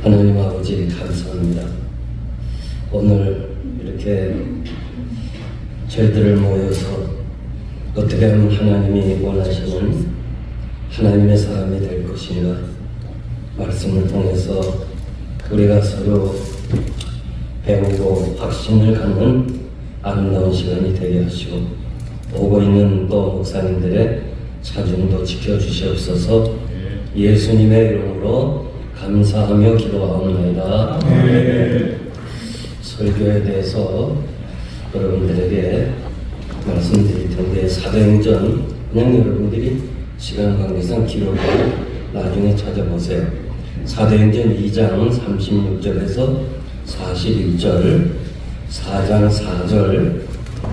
하나님 아버지 감사합니다. 오늘 이렇게 저희들을 모여서 어떻게 하면 하나님이 원하시는 하나님의 사람이 될 것인가 말씀을 통해서 우리가 서로 배우고 확신을 갖는 아름다운 시간이 되게 하시고 오고 있는 또 목사님들의 자중도 지켜주시옵소서. 예수님의 이름으로 감사하며 기도하옵나이다. 설교에 대해서 여러분들에게 말씀드릴 텐데 사도행전 그냥 여러분들이 시간 관계상 기록을 나중에 찾아보세요. 사도행전 2장 36절에서 41절, 4장 4절,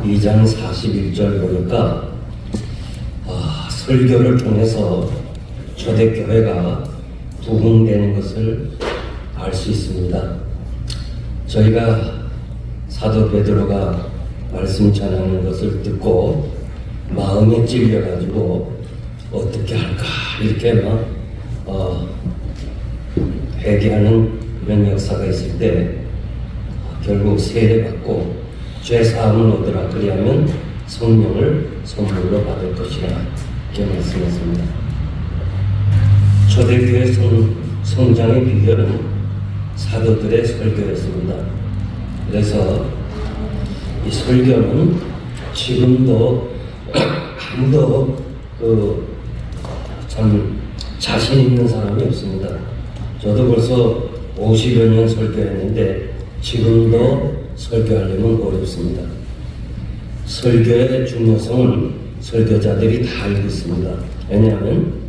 2장 41절 보니까 설교를 통해서 초대교회가 부흥되는 것을 알 수 있습니다. 저희가 사도 베드로가 말씀 전하는 것을 듣고 마음에 찔려가지고 어떻게 할까 이렇게 막 회개하는 이런 역사가 있을 때 결국 세례받고 죄사함을 얻으라 그리하면 성령을 선물로 받을 것이라 이렇게 말씀했습니다. 초대교회 성장의 비결은 사도들의 설교였습니다. 그래서 이 설교는 지금도 아무도 참 자신 있는 사람이 없습니다. 저도 벌써 50여 년 설교했는데 지금도 설교하려면 어렵습니다. 설교의 중요성은 설교자들이 다 알고 있습니다. 왜냐하면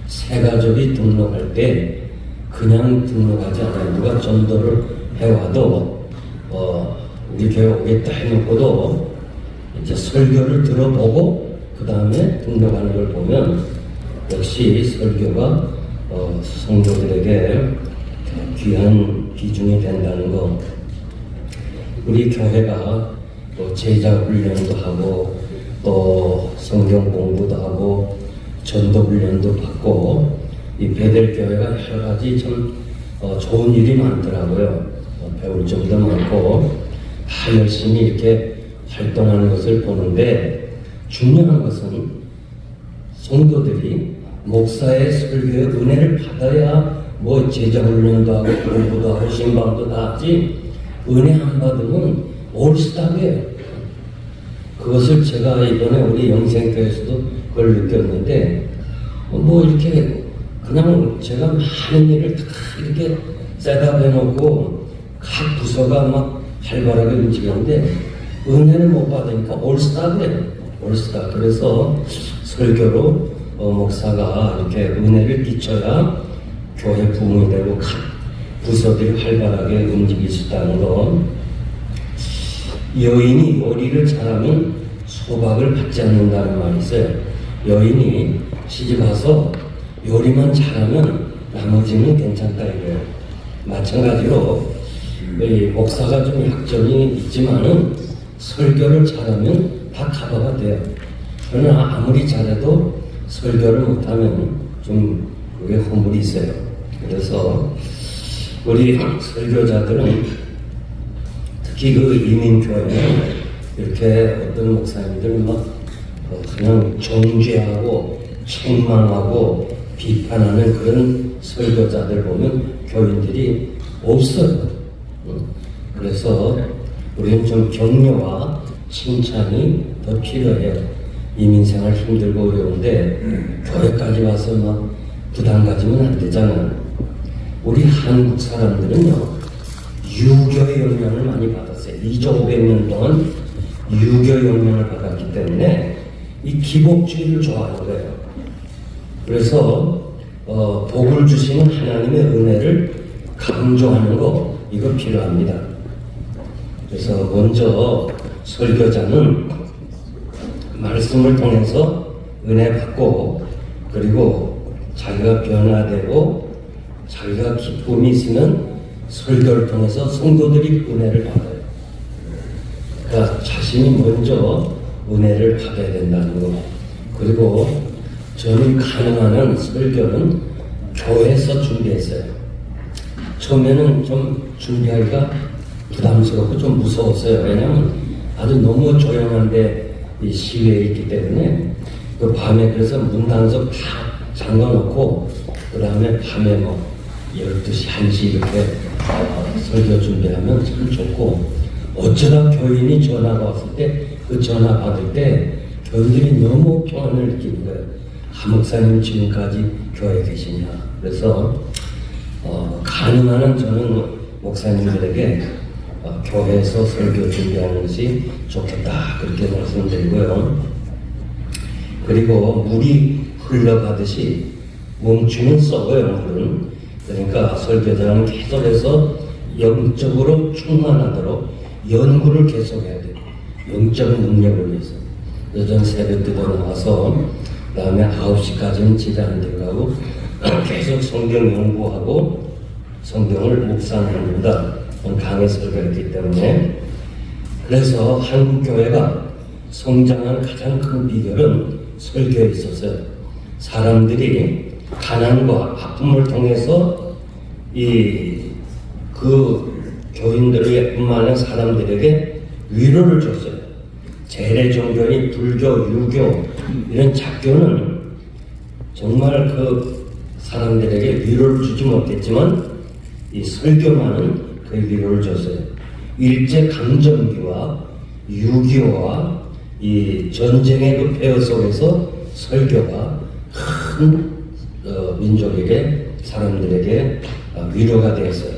새 가족이 등록할 때 그냥 등록하지 않아요. 누가 전도를 해와도 우리 교회 오겠다 해놓고도 이제 설교를 들어보고 그 다음에 등록하는 걸 보면 역시 설교가 성도들에게 귀한 비중이 된다는 거. 우리 교회가 또 제자 훈련도 하고 또 성경 공부도 하고 전도 훈련도 받고 이 베델 교회가 여러 가지 참 좋은 일이 많더라고요. 배울 점도 많고 다 열심히 이렇게 활동하는 것을 보는데 중요한 것은 성도들이 목사의 설교의 은혜를 받아야 뭐 제자 훈련도 하고 공부도 하고 신방도 다 하지 은혜 안 받으면 올스탑이에요. 그것을 제가 이번에 우리 영생교회에서도 그걸 느꼈는데 뭐 이렇게 그냥 제가 많은 일을 다 이렇게 셋업해 놓고 각 부서가 막 활발하게 움직이는데 은혜를 못 받으니까 올스탑이에요. 올스탑. 그래서 설교로 목사가 이렇게 은혜를 끼쳐야 교회 부흥이 되고 각 부서들이 활발하게 움직일 수 있다는 거. 여인이 요리를 잘하면 소박을 받지 않는다는 말이 있어요. 여인이 시집 와서 요리만 잘하면 나머지는 괜찮다 이거예요. 마찬가지로 목사가 좀 약점이 있지만은 설교를 잘하면 다 커버가 돼요. 그러나 아무리 잘해도 설교를 못하면 좀 그게 허물이 있어요. 그래서 우리 설교자들은 특히 그 이민교회는 이렇게 어떤 목사님들 막 그냥 정죄하고 책망하고 비판하는 그런 설교자들 보면 교인들이 없어요. 그래서 우리는 좀 격려와 칭찬이 더 필요해요. 이민생활 힘들고 어려운데 교회까지 와서 막 부담 가지면 안 되잖아요. 우리 한국 사람들은요 유교의 영향을 많이 받았어요. 2500년 동안 유교 영향을 받았기 때문에 이 기복주의를 좋아하는 거예요. 그래서 복을 주시는 하나님의 은혜를 강조하는 거 이거 필요합니다. 그래서 먼저 설교자는 말씀을 통해서 은혜 받고 그리고 자기가 변화되고 자기가 기쁨이 있으면 설교를 통해서 성도들이 은혜를 받아요. 그러니까 자신이 먼저 은혜를 받아야 된다는 거. 그리고 저는 가능한 설교는 교회에서 준비했어요. 처음에는 좀 준비하기가 부담스럽고 좀 무서웠어요. 왜냐하면 아주 너무 조용한데 이 시외에 있기 때문에 그 밤에 그래서 문단속 다 잠궈놓고 그 다음에 밤에 뭐 12시, 1시 이렇게 설교 준비하면 참 좋고, 어쩌다 교인이 전화가 왔을 때 그 전화 받을 때 교인들이 너무 평안을 느끼는 거예요. 목사님 지금까지 교회에 계시냐. 그래서 가능한 한 저는 목사님들에게 교회에서 설교 준비하는 것이 좋겠다 그렇게 말씀드리고요. 그리고 물이 흘러가듯이 멈추면 썩어요. 물은. 그러니까 설교자는 계속해서 영적으로 충만하도록 연구를 계속해야 돼요. 영적 능력을 위해서. 그래서 저는 새벽 기도 나와서 그 다음에 9시까지는 집에 안 들어가고 계속 성경 연구하고 성경을 묵상합니다. 강의 설교했기 때문에. 그래서 한국 교회가 성장한 가장 큰 비결은 설교에 있었어요. 사람들이 가난과 아픔을 통해서 그 교인들의 뿐만 아니라 사람들에게 위로를 줬어요. 재래 종교인 불교, 유교 이런 작교는 정말 그 사람들에게 위로를 주지 못했지만 이 설교만은 그 위로를 줬어요. 일제 강점기와 6.25와 이 전쟁의 그 폐허 속에서 설교가 큰 민족에게, 사람들에게 위로가 되었어요.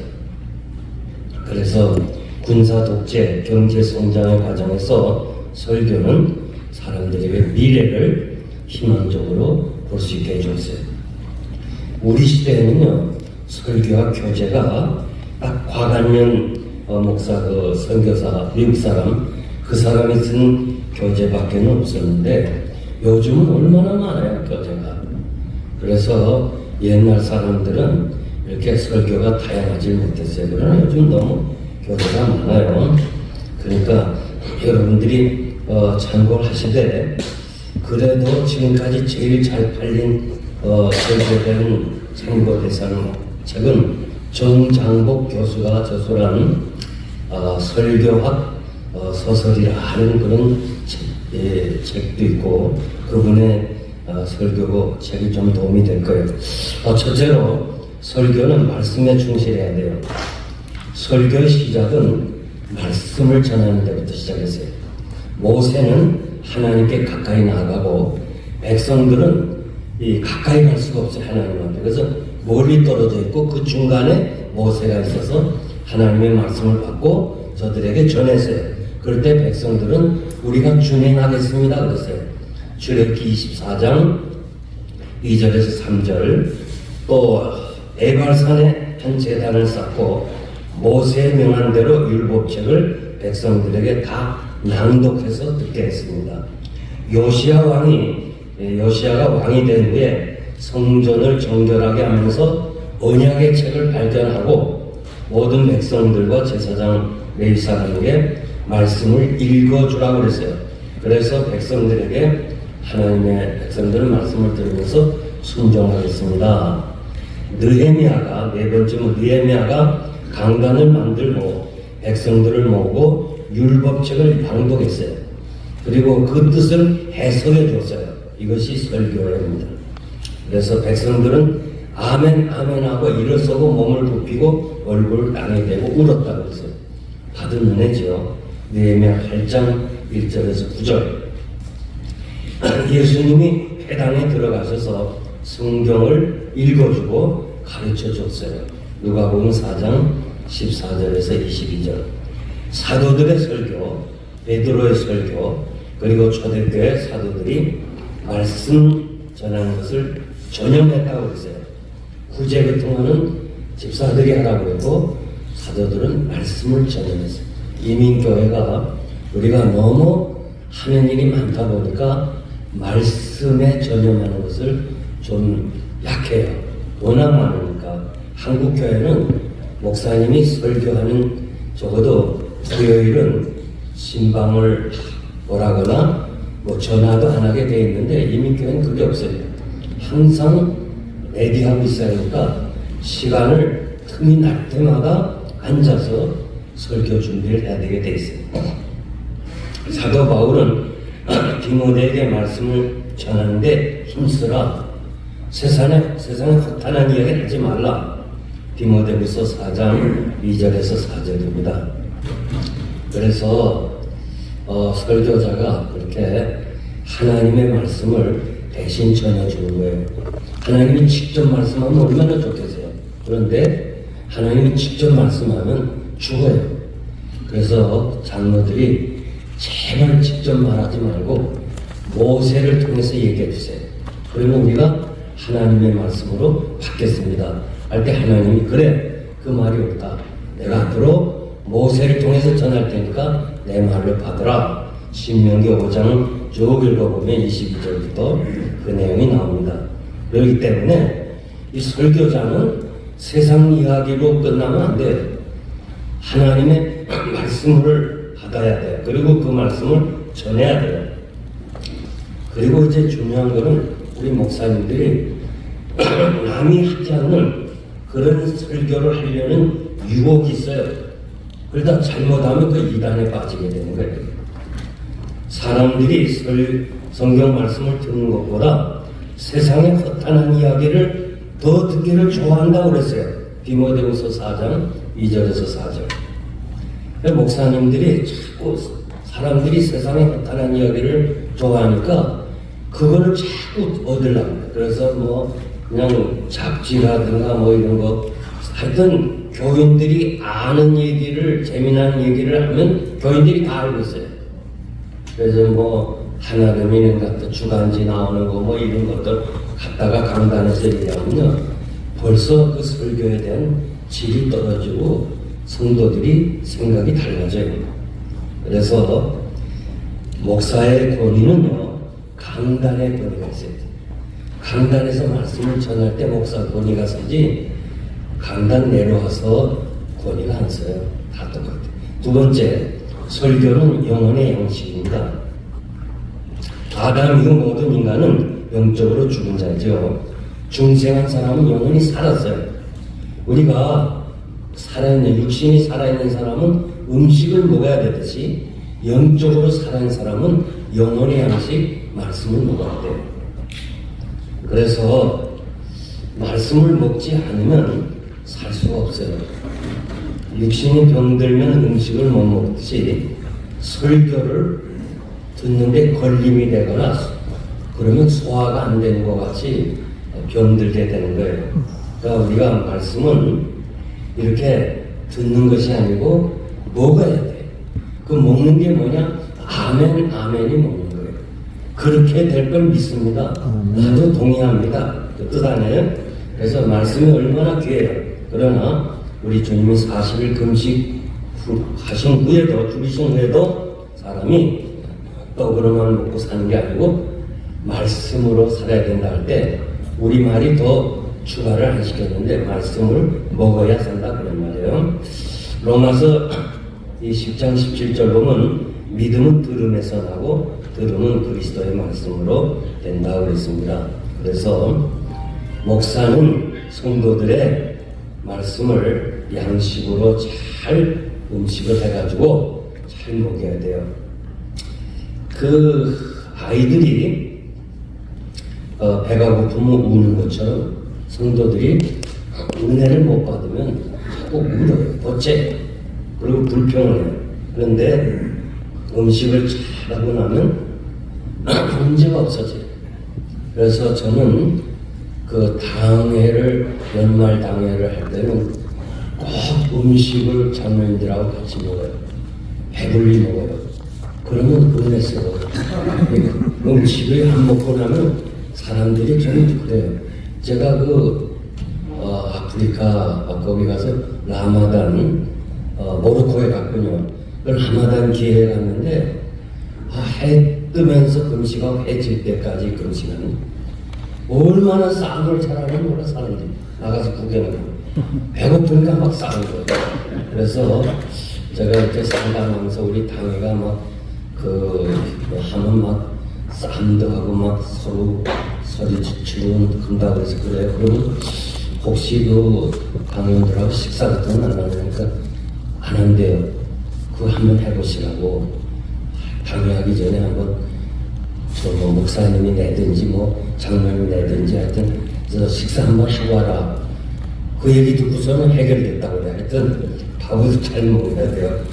그래서 군사 독재, 경제 성장의 과정에서 설교는 사람들에게 미래를 희망적으로 볼 수 있게 해줬어요. 우리 시대에는요, 설교와 교제가 딱 과관년 목사, 그 선교사, 미국 사람, 그 사람이 쓴 교재밖에 없었는데 요즘은 얼마나 많아요, 교재가. 그래서 옛날 사람들은 이렇게 설교가 다양하지 못했어요. 그러나 요즘 너무 교재가 많아요. 그러니까 여러분들이 참고를 하시되, 그래도 지금까지 제일 잘 팔린 설교된 참고 대상 책은 정장복 교수가 저술한 설교학 소설이라 하는 그런 책도 있고, 그분의 설교 책이 좀 도움이 될 거예요. 첫째로 설교는 말씀에 충실해야 돼요. 설교의 시작은 말씀을 전하는 데부터 시작했어요. 모세는 하나님께 가까이 나아가고 백성들은 가까이 갈 수가 없어요, 하나님한테. 그래서 멀리 떨어져 있고 그 중간에 모세가 있어서 하나님의 말씀을 받고 저들에게 전했어요. 그럴 때 백성들은 우리가 준행하겠습니다 그랬어요. 출애굽기 24장 2절에서 3절, 또 에발산에 한 제단을 쌓고 모세의 명한 대로 율법책을 백성들에게 다 낭독해서 듣게 했습니다. 요시야가 왕이 된 후에 성전을 정결하게 하면서 언약의 책을 발견하고 모든 백성들과 제사장 레위사람에게 말씀을 읽어주라고 그랬어요. 그래서 백성들에게 하나님의 백성들은 말씀을 들으면서 순종하겠습니다. 느헤미야가, 네 번째는 느헤미야가 강단을 만들고 백성들을 모으고 율법책을 낭독했어요. 그리고 그 뜻을 해석해 줬어요. 이것이 설교입니다. 그래서 백성들은 아멘 아멘 하고 일어서고 몸을 굽히고 얼굴을 땅에 대고 울었다고 했어요. 받은 은혜죠. 느헤미야 8장 1절에서 9절. 예수님이 회당에 들어가셔서 성경을 읽어주고 가르쳐 줬어요. 누가복음 4장 14절에서 22절. 사도들의 설교, 베드로의 설교, 그리고 초대교회 사도들이 말씀 전하는 것을 전염했다고 했어요. 구제 같은 거는 집사들이 하라고 했고 사도들은 말씀을 전염했어요. 이민교회가 우리가 너무 하는 일이 많다 보니까 말씀에 전염하는 것을 좀 약해요. 워낙 많으니까. 한국교회는 목사님이 설교하는 적어도 토요일은 신방을 오라거나 뭐 전화도 안 하게 돼 있는데 이민교회는 그게 없어요. 항상 레디하고 있어야 하니까 시간을 틈이 날 때마다 앉아서 설교 준비를 해야 되게 돼 있어요. 사도 바울은 디모데에게 말씀을 전하는데 힘쓰라. 세상에 허탄한 이야기 하지 말라. 디모데후서 4장 2절에서 4절입니다. 그래서 설교자가 그렇게 하나님의 말씀을 대신 전해주는 거예요. 하나님이 직접 말씀하면 얼마나 좋겠어요. 그런데 하나님이 직접 말씀하면 죽어요. 그래서 장로들이 제발 직접 말하지 말고 모세를 통해서 얘기해 주세요. 그러면 우리가 하나님의 말씀으로 받겠습니다. 할 때 하나님이 그래, 그 말이 옳다. 내가 앞으로 모세를 통해서 전할 테니까 내 말을 받으라. 신명기 5장을 쭉 읽어보면 22절부터 그 내용이 나옵니다. 그렇기 때문에 이 설교자는 세상 이야기로 끝나면 안 돼요. 하나님의 말씀을 받아야 돼요. 그리고 그 말씀을 전해야 돼요. 그리고 이제 중요한 거는 우리 목사님들이 남이 하지 않는 그런 설교를 하려는 유혹이 있어요. 그러다 잘못하면 그 이단에 빠지게 되는 거예요. 사람들이 성경 말씀을 듣는 것보다 세상의 허탄한 이야기를 더 듣기를 좋아한다고 그랬어요. 디모데후서 4장 2절에서 4절. 목사님들이 자꾸 사람들이 세상의 허탄한 이야기를 좋아하니까 그거를 자꾸 얻으려고 해요. 그래서 뭐 그냥 잡지라든가 뭐 이런 거 하여튼 교인들이 아는 얘기를 재미난 얘기를 하면 교인들이 다 알고 있어요. 그래서 뭐 하나금이는 같은 주간지 나오는 거 뭐 이런 것들 갖다가 강단에서 얘기하면요 벌써 그 설교에 대한 질이 떨어지고 성도들이 생각이 달라져요. 그래서 목사의 권위는요 강단의 권위가 있어요. 강단에서 말씀을 전할 때 목사 권위가 서지 강단 내려와서 권위가 안 써요. 다 똑같아요. 두 번째, 설교는 영혼의 양식입니다. 아담 이후 모든 인간은 영적으로 죽은 자죠. 중생한 사람은 영혼이 살았어요. 우리가 살아있는, 육신이 살아있는 사람은 음식을 먹어야 되듯이 영적으로 살아있는 사람은 영혼의 양식, 말씀을 먹어야 돼요. 그래서 말씀을 먹지 않으면 살 수가 없어요. 육신이 병들면 음식을 못 먹듯이 설교를 듣는데 걸림이 되거나 그러면 소화가 안 되는 것 같이 병들게 되는 거예요. 그러니까 우리가 말씀은 이렇게 듣는 것이 아니고 먹어야 돼. 그 먹는 게 뭐냐? 아멘, 아멘이 먹는 거예요. 그렇게 될 걸 믿습니다. 나도 동의합니다. 그 뜻 아니에요? 그래서 말씀이 얼마나 귀해요. 그러나 우리 주님이 40일 금식 하신 후에도, 죽이신 후에도 사람이 떡으로만 먹고 사는 게 아니고 말씀으로 살아야 된다 할 때 우리 말이 더 추가를 안 시켰는데 말씀을 먹어야 산다 그런 말이에요. 로마서 이 10장 17절 보면 믿음은 들음에서 나고 들음은 그리스도의 말씀으로 된다고 그랬습니다. 그래서 목사는 성도들의 말씀을 양식으로 잘 음식을 해가지고 잘 먹여야 돼요. 그 아이들이 배가 고프면 우는 것처럼 성도들이 은혜를 못 받으면 자꾸 울어요. 어째? 그리고 불평을 해요. 그런데 음식을 잘하고 나면 문제가 없어져요. 그래서 저는 그 당회를, 연말 당회를 할 때는 꼭 음식을 장로님들하고 같이 먹어요. 배불리 먹어요. 그러면 은혜스러워요. 음식을 안 먹고 나면 사람들이 저는 그래요. 제가 아프리카 거기 가서 라마단 모로코에 갔군요. 그 라마단 기회에 갔는데 해 뜨면서 금식하고 해 질 때까지 금식하는 얼마나 싼 걸 잘하는 몰라 사람들이 나가서 구경하고 배고프니까 막 싸는 거예요. 그래서 제가 이렇게 상담하면서 우리 당회가 막 하면 막 쌈도 하고 막 서로 소리 지르고 그런다고 해서 그래요. 그러면 혹시 그 강요들하고 식사 같은 건 안 하니까 안 한대요. 그거 한번 해보시라고. 강요하기 전에 한번 뭐 목사님이 내든지 뭐 장로님이 내든지 하여튼 저 식사 한번 하고 와라. 그 얘기 듣고서는 해결됐다고 그래. 하여튼 밥을 잘 먹어야 돼요.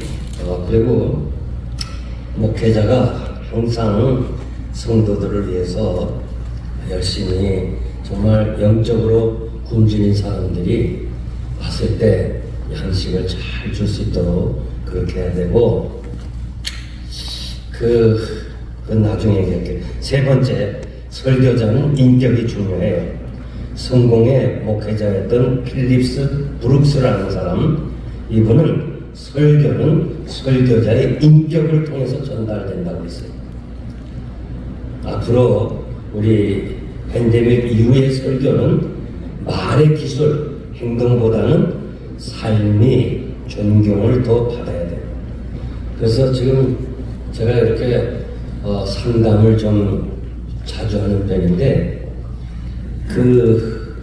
그리고 목회자가 항상 성도들을 위해서 열심히 정말 영적으로 굶주린 사람들이 왔을 때 양식을 잘 줄 수 있도록 그렇게 해야 되고, 그 나중에 얘기할게요. 세 번째, 설교자는 인격이 중요해요. 성공의 목회자였던 필립스 브룩스라는 사람, 이분은 설교는 설교자의 인격을 통해서 전달된다고 했어요. 앞으로 우리 팬데믹 이후의 설교는 말의 기술, 행동보다는 삶이 존경을 더 받아야 돼요. 그래서 지금 제가 이렇게 상담을 좀 자주 하는 편인데, 그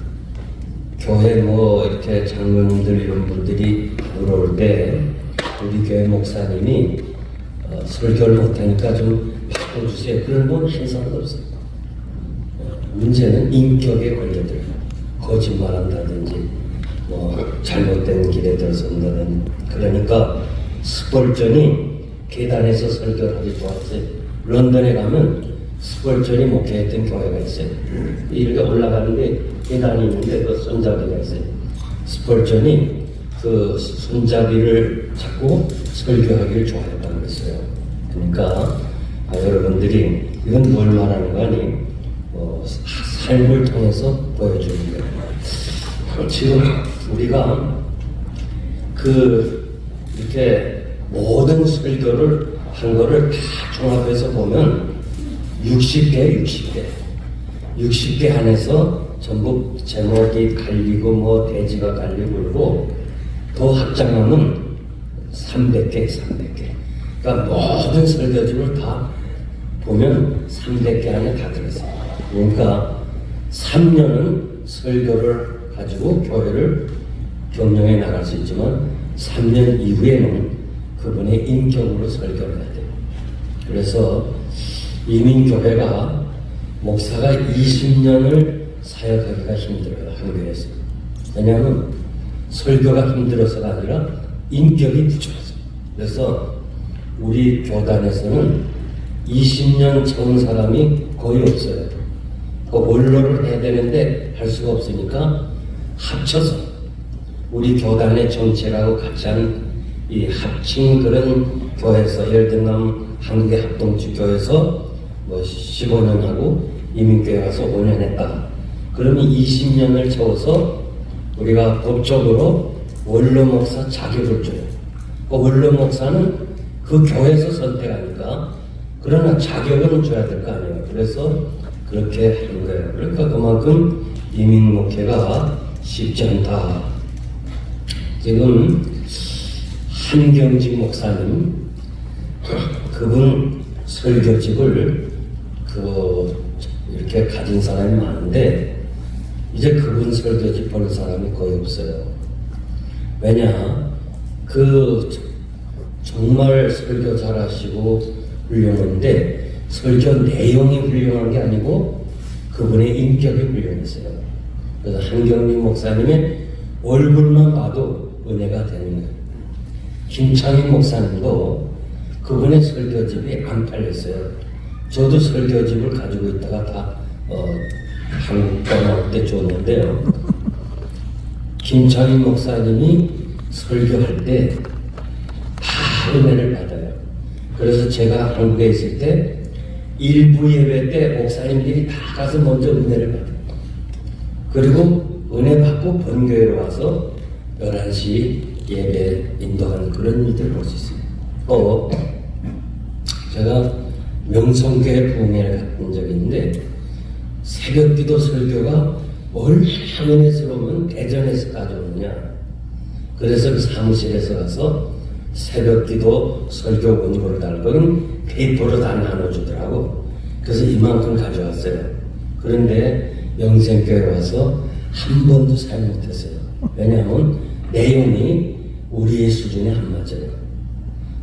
교회 뭐 이렇게 장로님들 이런 분들이 들어올 때 우리 교회 목사님이 설교를 못하니까 좀 바꿔주세요. 그런 건 항상 없어요. 문제는 인격에 걸려들어요. 거짓말한다든지 뭐 잘못된 길에 들어선다든지. 그러니까 스펄전이 계단에서 설교를 하기 좋았어요. 런던에 가면 스펄전이 목회했던 교회가 있어요. 이렇게 올라가는데 계단이 있는데 그 손잡이가 있어요. 스펄전이 그 손잡이를 잡고 설교하기를 좋아했다고 그랬어요. 그러니까 여러분들이 이건 뭘 말하는 거 아니? 삶을 통해서 보여주는 거예요. 지금 우리가 이렇게 모든 설교를 한 거를 다 종합해서 보면 60개 안에서 전부 제목이 갈리고 뭐 대지가 갈리고 그러고 더 확장하면 300개. 그러니까 모든 설교집을 다 보면 300개 안에 다 들어있어요. 그러니까 3년은 설교를 가지고 교회를 경영해 나갈 수 있지만 3년 이후에는 그분의 인격으로 설교를 해야 돼요. 그래서 이민교회가 목사가 20년을 사역하기가 힘들어요. 한교회에서. 왜냐하면 설교가 힘들어서가 아니라 인격이 부족해서. 그래서 우리 교단에서는 20년 채운 사람이 거의 없어요. 그 원로를 해야 되는데 할 수가 없으니까 합쳐서 우리 교단의 정체라고 같이 한 이 합친 그런 교회에서, 예를 들면 한국의 합동주 교회에서 뭐 15년 하고 이민교회 와서 5년 했다. 그러면 20년을 채워서 우리가 법적으로 원로 목사 자격을 줘요. 그 원로 목사는 그 교회에서 선택하니까 그러나 자격은 줘야 될 거 아니에요. 그래서 그렇게 하는 거예요. 그러니까 그만큼 이민 목회가 쉽지 않다. 지금 한경직 목사님, 그분 설교집을 이렇게 가진 사람이 많은데 이제 그분 설교집 볼 사람이 거의 없어요. 왜냐? 정말 설교 잘하시고 훌륭한데 설교 내용이 훌륭한 게 아니고 그분의 인격이 훌륭했어요. 그래서 한경직 목사님의 얼굴만 봐도 은혜가 되는 거예요. 김창인 목사님도 그분의 설교집이 안 팔렸어요. 저도 설교집을 가지고 있다가 다 한국 떠날 때 줬는데요. 김창인 목사님이 설교할 때 다 은혜를 받아요. 그래서 제가 한국에 있을 때 일부 예배 때 목사님들이 다 가서 먼저 은혜를 받아요. 그리고 은혜 받고 본교회로 와서 11시 예배 인도하는 그런 일들을 볼 수 있어요. 또 제가 명성교회 부흥회를 갔던 적이 있는데 새벽기도 설교가 얼마나 은혜스러우면 대전에서 가져오느냐. 그래서 그 사무실에서 가서 새벽기도 설교 원고를 달고는 페이퍼로 다 나눠주더라고. 그래서 이만큼 가져왔어요. 그런데 명성교회 와서 한 번도 사용 못했어요. 왜냐하면 내용이 우리의 수준에 안 맞아요.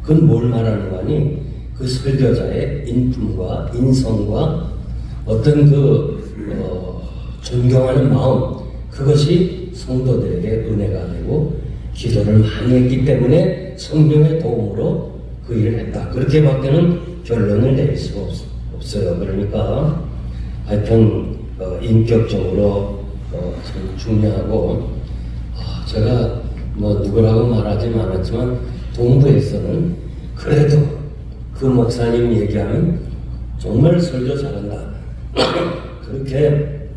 그건 뭘 말하는 거니? 그 설교자의 인품과 인성과 어떤 존경하는 마음, 그것이 성도들에게 은혜가 되고 기도를 많이 했기 때문에 성령의 도움으로 그 일을 했다. 그렇게밖에는 결론을 내릴 수가 없어요. 그러니까 하여튼 인격적으로 참 중요하고, 제가 뭐 누구라고 말하지 않았지만 동부에서는 그래도 그 목사님 얘기하면 정말 설교 잘한다 그렇게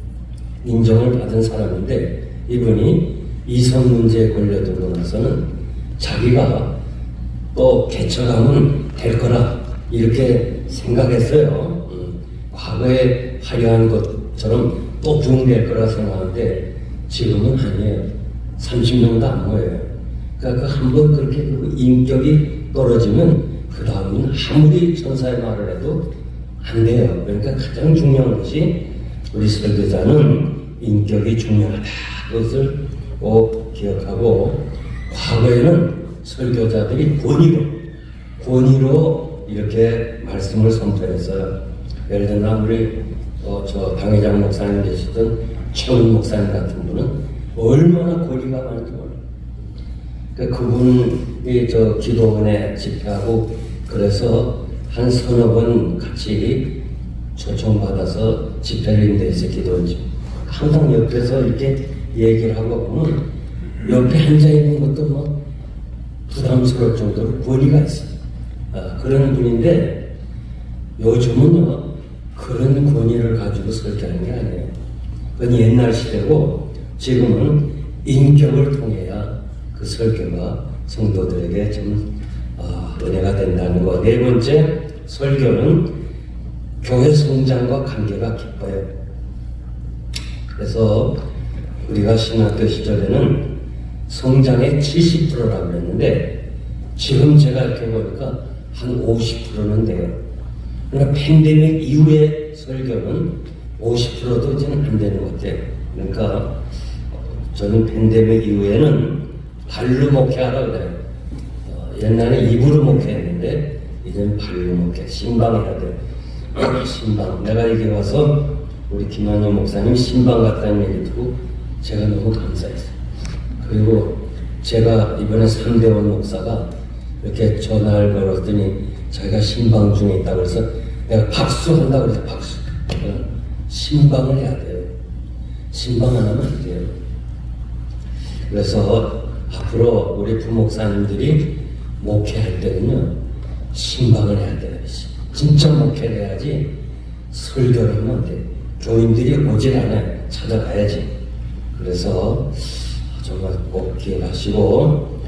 인정을 받은 사람인데, 이분이 이성 문제에 걸려들고 나서는 자기가 또 개척하면 될 거라 이렇게 생각했어요. 과거에 화려한 것처럼 또 부흥될 거라 생각하는데 지금은 아니에요. 30명도 안 모여요. 그러니까 한번 그렇게 인격이 떨어지면 그 다음은 아무리 천사의 말을 해도 안 돼요. 그러니까 가장 중요한 것이 우리 설교자는 인격이 중요하다. 그것을 꼭 기억하고, 과거에는 설교자들이 권위로 이렇게 말씀을 선포했어요. 예를 들면 우리 저 당회장 목사님 계시던 최훈 목사님 같은 분은 얼마나 권위가 많은지 몰라요. 그러니까 그분이 저 기도원에 집회하고 그래서 한 서너 번 같이 초청받아서 집회를 인도해서 기도원 집 항상 옆에서 이렇게 얘기를 하고 보면 옆에 앉아있는 것도 뭐 부담스러울 정도로 권위가 있어요. 그런 분인데 요즘은요 그런 권위를 가지고 설교하는 게 아니에요. 그건 옛날 시대고, 지금은 인격을 통해야 그 설교가 성도들에게 좀 은혜가 된다는 거. 네 번째, 설교는 교회 성장과 관계가 깊어요. 그래서 우리가 신학교 시절에는 성장의 70%라고 그랬는데 지금 제가 이렇게 보니까 한 50%는 돼요. 그러니까 팬데믹 이후의 설교는 50%도 이제는 안 되는 것 같아요. 그러니까 저는 팬데믹 이후에는 발로 목회하라 그래요. 옛날에 입으로 목회했는데 이제는 발로 목회, 신방해야 돼요. 신방. 내가 여기 와서 우리 김한영 목사님 신방 같다는 얘기 듣고 제가 너무 감사했어요. 그리고 제가 이번에 상대원 목사가 이렇게 전화를 걸었더니 자기가 신방 중에 있다고 해서 내가 박수한다고 그래서 박수. 신방을 해야 돼요. 신방 안 하면 안 돼요. 그래서 앞으로 우리 부목사님들이 목회할 때는요 신방을 해야 돼요. 진짜 목회를 해야지 설교를 하면 안 돼요. 교인들이 오질 않아요. 찾아가야지. 그래서 정말 꼭 기억하시고,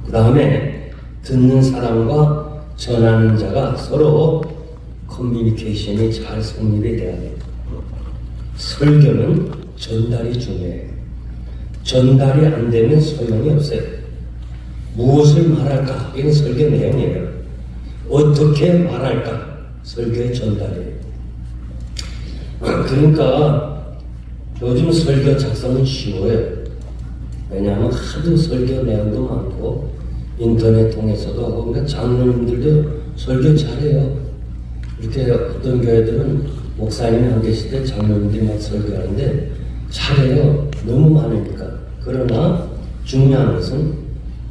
그 다음에 듣는 사람과 전하는 자가 서로 커뮤니케이션이 잘 성립이 돼야 돼요. 설교는 전달이 중요해요. 전달이 안 되면 소용이 없어요. 무엇을 말할까? 이건 설교 내용이에요. 어떻게 말할까? 설교의 전달이에요. 그러니까 요즘 설교 작성은 쉬워요. 왜냐하면 하도 설교 내용도 많고 인터넷 통해서도 하고, 그러니까 장로님들도 설교 잘해요. 이렇게 어떤 교회들은 목사님이 안 계실 때 장로님들이 막 설교하는데 잘해요. 너무 많으니까. 그러나 중요한 것은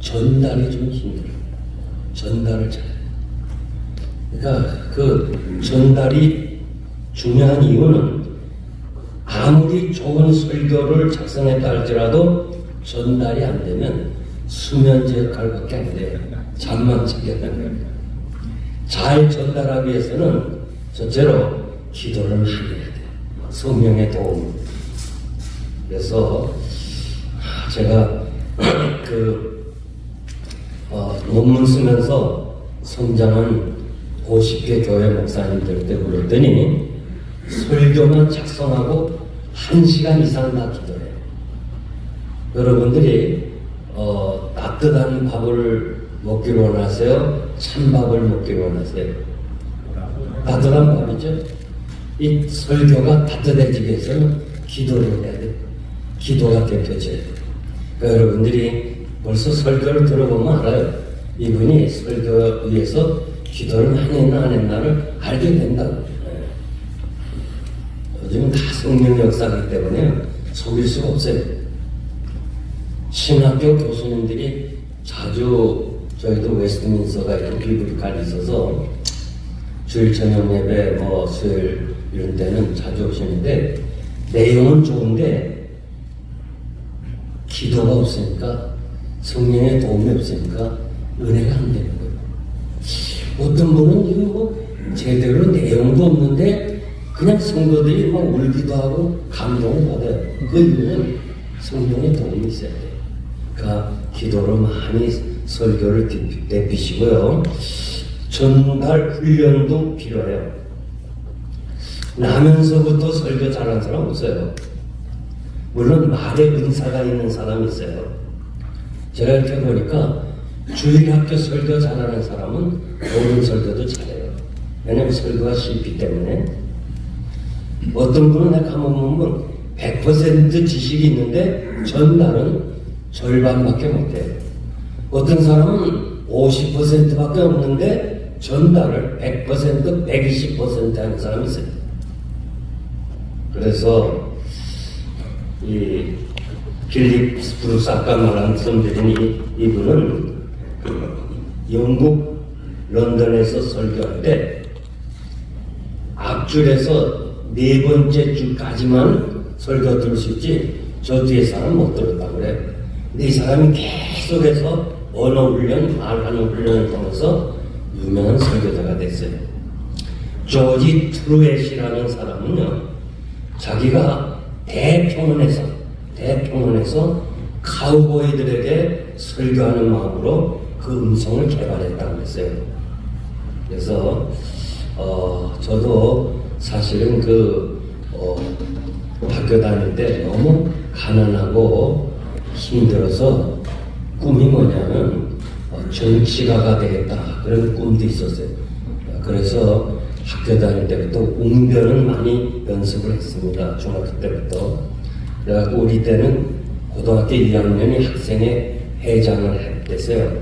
전달이 좀 힘들어요. 전달을 잘해요. 그러니까 그 전달이 중요한 이유는 아무리 좋은 설교를 작성했다 할지라도 전달이 안 되면 수면제 역할밖에 안 돼요. 잠만 자게 되는 거예요. 잘 전달하기 위해서는 첫째로 기도를 많이 해야 돼요. 성령의 도움. 그래서 제가 논문 쓰면서 성장한 50개 교회 목사님들 때 물었더니 설교만 작성하고 1시간 이상 다 기도해요. 여러분들이 따뜻한 밥을 먹기를 원하세요? 찬밥을 먹기를 원하세요? 따뜻한 밥이죠. 이 설교가 따뜻해지기 위해서는 기도를 해야 돼요. 기도가 대표져요. 그러니까 여러분들이 벌써 설교를 들어보면 알아요. 이분이 설교에 의해서 기도를 많이 했나 안 했나를 알게 된다고. 요즘은 다 성령 역사이기 때문에 속일 수가 없어요. 신학교 교수님들이 자주 저희도 웨스트민스터가 있고 비브리칼이 있어서 주일 저녁 예배 뭐 수요일 이런 때는 자주 오시는데 내용은 좋은데 기도가 없으니까 성령의 도움이 없으니까 은혜가 안 되는 거예요. 어떤 분은 이거 뭐 제대로 내용도 없는데 그냥 성도들이 막 울기도 하고 감동을 받아요. 그 이유는 성령의 도움이 있어야 돼요. 그러니까 기도로 많이 설교를 대피시고요. 전달 훈련도 필요해요. 나면서부터 설교 잘하는 사람 없어요. 물론 말에 은사가 있는 사람이 있어요. 제가 이렇게 보니까 주일학교 설교 잘하는 사람은 모든 설교도 잘해요. 왜냐면 설교가 쉽기 때문에. 어떤 분은 내가 한번 보면 100% 지식이 있는데 전달은 절반밖에 못해요. 어떤 사람은 50%밖에 없는데 전달을 100%, 120% 하는 사람이 있어요. 그래서 이 필립 스프루스 아까 말한 선배인 이분은 영국 런던에서 설교할 때 앞줄에서 네 번째 줄까지만 설교 들을 수 있지 저 뒤에 사람 못 들었다고 그래요. 근데 이 사람이 계속해서 언어 훈련, 말하는 훈련을 통해서 유명한 설교자가 됐어요. 조지 트루엣이라는 사람은요, 자기가 대평원에서 카우보이들에게 설교하는 마음으로 그 음성을 개발했다고 했어요. 그래서 저도 사실은 학교 다닐 때 너무 가난하고 힘들어서 꿈이 뭐냐면 정치가가 되겠다 그런 꿈도 있었어요. 그래서 학교 다닐 때부터 웅변은 많이 연습을 했습니다. 중학교 때부터. 그래갖고 우리 때는 고등학교 2학년이 학생회 회장을 했어요.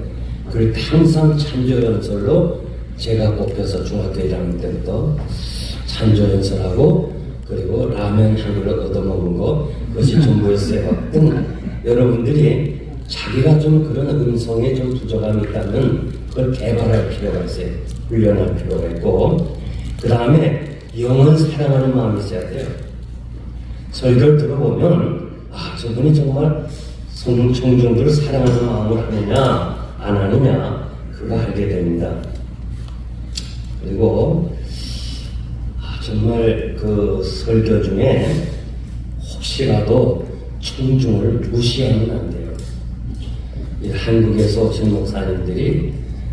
그리고 항상 찬조연설로 제가 뽑혀서 중학교 1학년 때부터 찬조연설하고 그리고 라면 한 그릇 얻어먹은 거 그것이 전부였어요. 여러분들이 자기가 좀 그런 음성에 좀 부족함이 있다면 그걸 개발할 필요가 있어요. 훈련할 필요가 있고 그 다음에 영혼 사랑하는 마음이 있어야 돼요. 설교를 들어보면 저분이 정말 청중들을 사랑하는 마음을 하느냐 안 하느냐 그거 알게 됩니다. 그리고 정말 그 설교 중에 혹시라도 청중을 무시하면 안 돼요. 이 한국에서 오신 목사님들이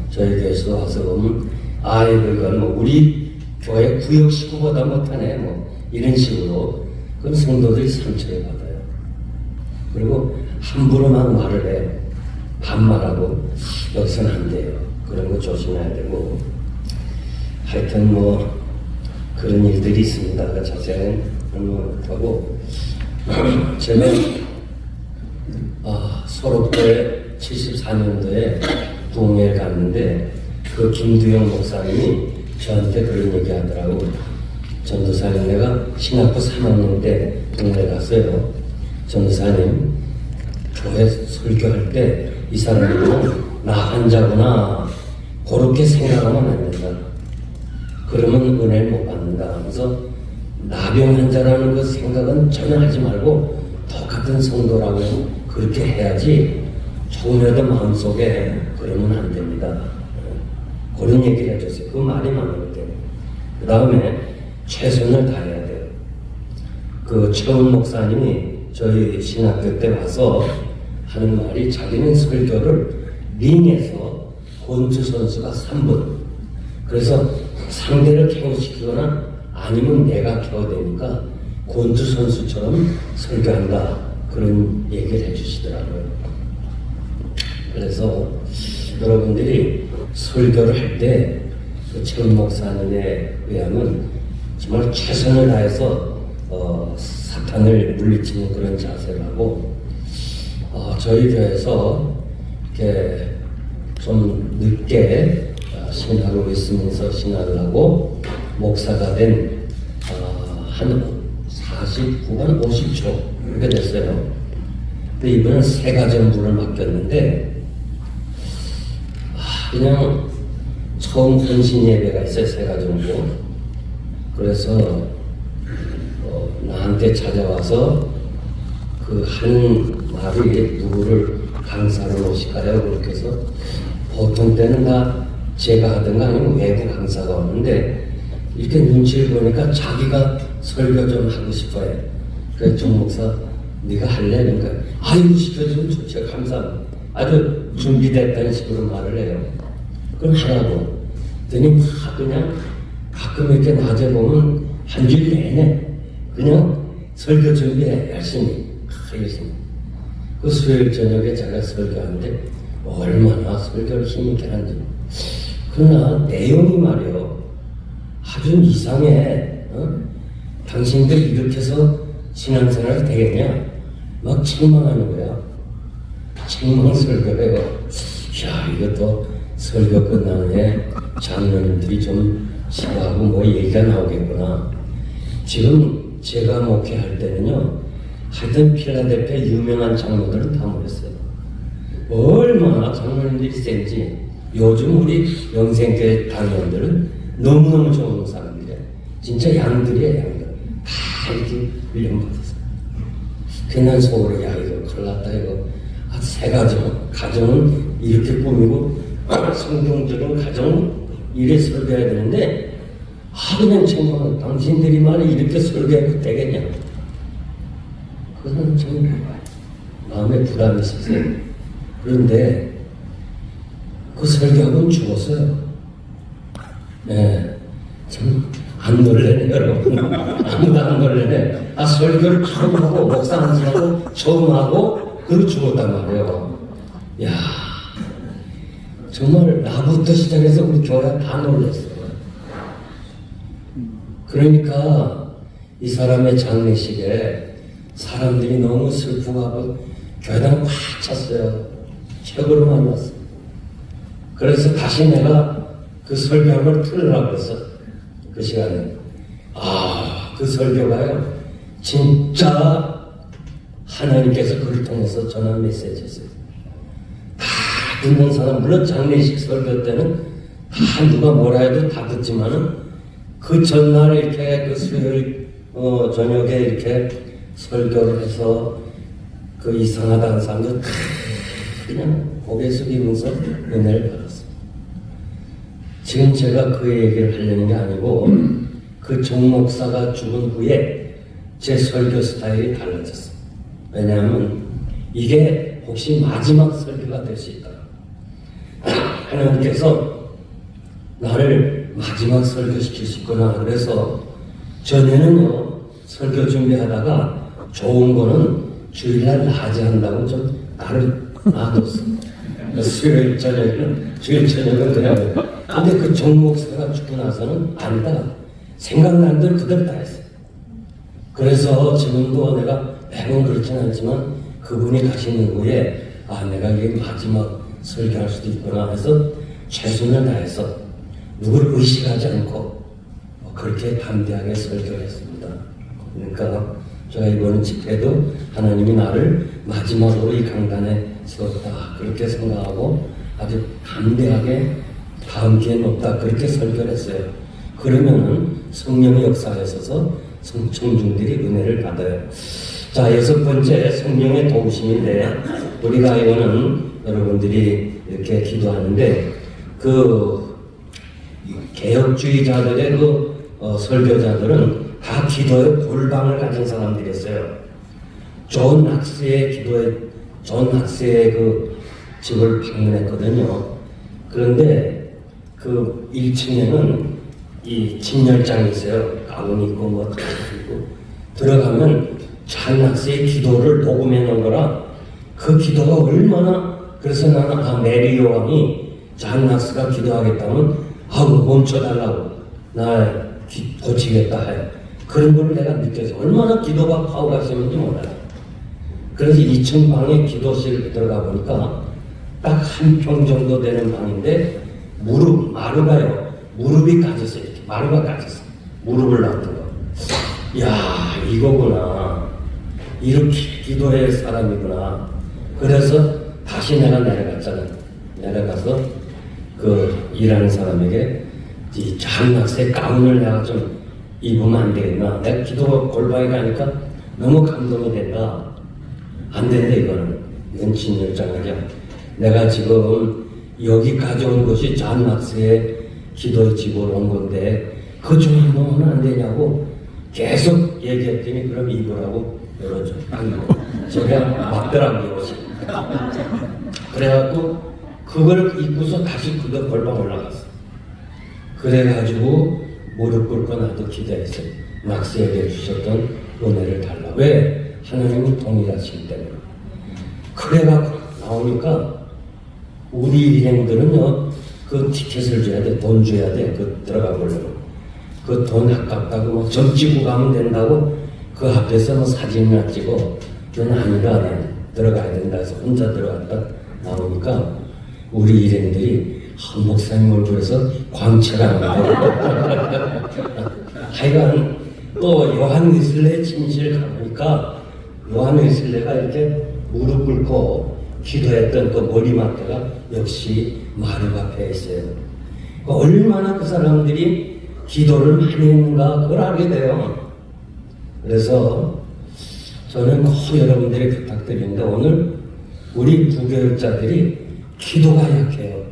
저희 교회에서 와서 보면 이건 뭐 우리 교회 구역 식구보다 못하네 뭐 이런 식으로 그런 성도들이 상처를 받아요. 그리고 함부로 막 말을 해요. 반말하고 여기서는 안 돼요. 그런 거 조심해야 되고 하여튼 뭐 그런 일들이 있습니다. 자세는 못하고 제가 소록교회 74년도에 부흥회를 갔는데 그 김두영 목사님이 저한테 그런 얘기 하더라고. 전도사님 내가 신학부 3학년 때 부흥회 갔어요. 전도사님 교회 설교할 때 이 사람은 나 환자구나 그렇게 생각하면 안 된다. 그러면 은혜를 못 받는다 하면서 나병 환자라는 그 생각은 전혀 하지 말고 똑같은 성도라고 그렇게 해야지 조금이라도 마음속에 그러면 안 됩니다. 그런 얘기를 해줬어요. 그 말이 맞는 거예요. 그 다음에 최선을 다해야 돼요. 그 최훈 목사님이 저희 신학교 때 와서 하는 말이 자기는 설교를 링에서 권투 선수가 3분 그래서 상대를 KO시키거나 아니면 내가 KO되니까 권투 선수처럼 설교한다 그런 얘기를 해주시더라고요. 그래서 여러분들이 설교를 할 때 그 최훈 목사님에 의하면 정말 최선을 다해서 사탄을 물리치는 그런 자세를 하고, 저희 교회에서 이렇게 좀 늦게 신학을 있으면서 신학을 하고 목사가 된 한 49번 50초 이렇게 됐어요. 근데 이번엔 세가정부를 맡겼는데 그냥 처음 헌신 예배가 있어요. 세가정부. 그래서 나한테 찾아와서 그 한 말이 누구를 강사로 오실까요? 그렇게 해서 보통 때는 다 제가 하든가 아니면 외부 강사가 오는데 이렇게 눈치를 보니까 자기가 설교 좀 하고 싶어요. 그래서 정 목사 네가 할래? 그러니까 아이고 시켜주면 좋죠. 감사합니다. 아주 준비됐다는 식으로 말을 해요. 그럼 하라고. 그랬더니 그냥 가끔 이렇게 낮에 보면 한 줄 내내 그냥 설교 준비해 열심히 열심히. 그 수요일 저녁에 제가 설교하는데 얼마나 설교를 힘있게 하는지. 그러나 내용이 말이요 아주 이상해. 당신들 이렇게 해서 신앙생활이 되겠냐? 막 책망하는 거야. 책망 설교해요. 야, 이것도 설교 끝난 후에 장로님들이 좀 시도하고 뭐 얘기가 나오겠구나. 지금 제가 목회할 때는요, 하여튼 필라델피아 유명한 장로들은 다 모였어요. 얼마나 장로님들이 센지. 요즘 우리 영생교회 당원들은 너무너무 좋은 사람들이에요. 진짜 양들이에요, 양들. 다 이렇게 훈련받았어요. 그냥 속으로, 야, 이거 큰일 났다, 이거. 새 가정은 이렇게 꾸미고, 성경적인 가정은 이래 설교해야 되는데, 그냥 정말 당신들이 말이 이렇게 설교해도 되겠냐? 그건 좀 마음에 부담이 있었어요. 그런데 그 설교하고는 죽었어요. 네. 참 안 놀래네, 여러분. 아무도 안 놀래네. 설교를 처음 하고, 목사 한 사람하고 처음 하고, 그리고 죽었단 말이에요. 야, 정말 나부터 시작해서 우리 교회 다 놀랐어요. 그러니까 이 사람의 장례식에 사람들이 너무 슬프고 하고 교회당 꽉 찼어요. 최고로 많이 왔어요. 그래서 다시 내가 그 설교한 걸 틀으라고 했어. 그 시간에. 그 설교가요. 진짜 하나님께서 그를 통해서 전한 메시지였어요. 다 듣는 사람, 물론 장례식 설교 때는 다 누가 뭐라 해도 다 듣지만은 그 전날 이렇게 그 수요일 저녁에 이렇게 설교를 해서 그 이상하다는 사람들 그냥 고개 숙이면서 은혜를 받았어요. 지금 제가 그 얘기를 하려는 게 아니고 그 정 목사가 죽은 후에 제 설교 스타일이 달라졌어요. 왜냐하면 이게 혹시 마지막 설교가 될 수 있다. 하나님께서 나를 마지막 설교시킬 수 있구나. 그래서 전에는요 설교 준비하다가 좋은 거는 주일날 낮에 한다고 좀 나를 놔뒀어. 수요일 저녁은 그냥. 근데 그 정 목사가 죽고 나서는 아니다. 생각나는 대로 그대로 다 했어. 그래서 지금도 내가 매번 그렇지는 않지만 그분이 가시는 후에 내가 이게 마지막 설교할 수도 있구나 해서 최선을 다해서 누구를 의식하지 않고 그렇게 담대하게 설교를 했습니다. 그러니까 제가 이번 집회도 하나님이 나를 마지막으로 이 강단에 세웠다 그렇게 생각하고 아주 담대하게 다음 기회는 없다 그렇게 설교를 했어요. 그러면은 성령의 역사에 있어서 청중들이 은혜를 받아요. 자, 6번째 성령의 도우심인데 우리가 이거는 여러분들이 이렇게 기도하는데 그 개혁주의자들의 설교자들은 다 기도의 골방을 가진 사람들이었어요. 존 낙스의 그 집을 방문했거든요. 그런데 그 1층에는 이 진열장이 있어요. 가운이 있고 뭐 다 있고 들어가면 존 낙스의 기도를 녹음해 놓은 거라 그 기도가 얼마나 그래서 나는 메리 요왕이 존 낙스가 기도하겠다면 멈춰달라고 나 고치겠다 해. 그런 걸 내가 느껴서 얼마나 기도가 파워가 있었는지 몰라요. 그래서 2층 방에 기도실 들어가 보니까 딱 한 평 정도 되는 방인데 마루가요. 무릎이 까졌어요. 이렇게 마루가 까졌어. 무릎을 놨던 거. 야, 이거구나. 이렇게 기도할 사람이구나. 그래서 다시 내가 내려갔잖아요. 내려가서 그 일하는 사람에게 이 장락새 가운을 내가 좀 입으면 안 되겠나. 내가 기도가 골방에 가니까 너무 감동이 된다. 안 된다, 이건 진열장이야. 내가 지금 여기까지 온 것이 장락새의 기도의 집으로 온 건데 그거 좀 입으면 안 되냐고 계속 얘기했더니 그럼 입으라고 열어줘. 제가 맞더라고요. 그래갖고 그걸 입고서 다시 그거 골방 올라갔어. 그래가지고 무릎 꿇고 나도 기도했어요. 낙스에게 주셨던 은혜를 달라. 왜? 하나님은 동일하시기 때문에. 그래갖고 나오니까 우리 일행들은요, 그 티켓을 줘야 돼. 돈 줘야 돼. 그 들어가 보려면. 그 돈 아깝다고 뭐 점 찍고 가면 된다고 그 앞에서 뭐 사진이나 찍어. 그건 아니다. 들어가야 된다 해서 혼자 들어갔다 나오니까 우리 일행들이 목사님 얼굴에서 광채가 나는데 하여간 또 요한 웨슬레의 침실 가보니까 요한 웨슬레가 이렇게 무릎 꿇고 기도했던 그 머리맡에가 역시 마루 앞에 있어요. 얼마나 그 사람들이 기도를 많이 했는가 그걸 알게 돼요. 그래서 저는 꼭 여러분들이 부탁드리는데 오늘 우리 부교육자들이 기도가 약해요.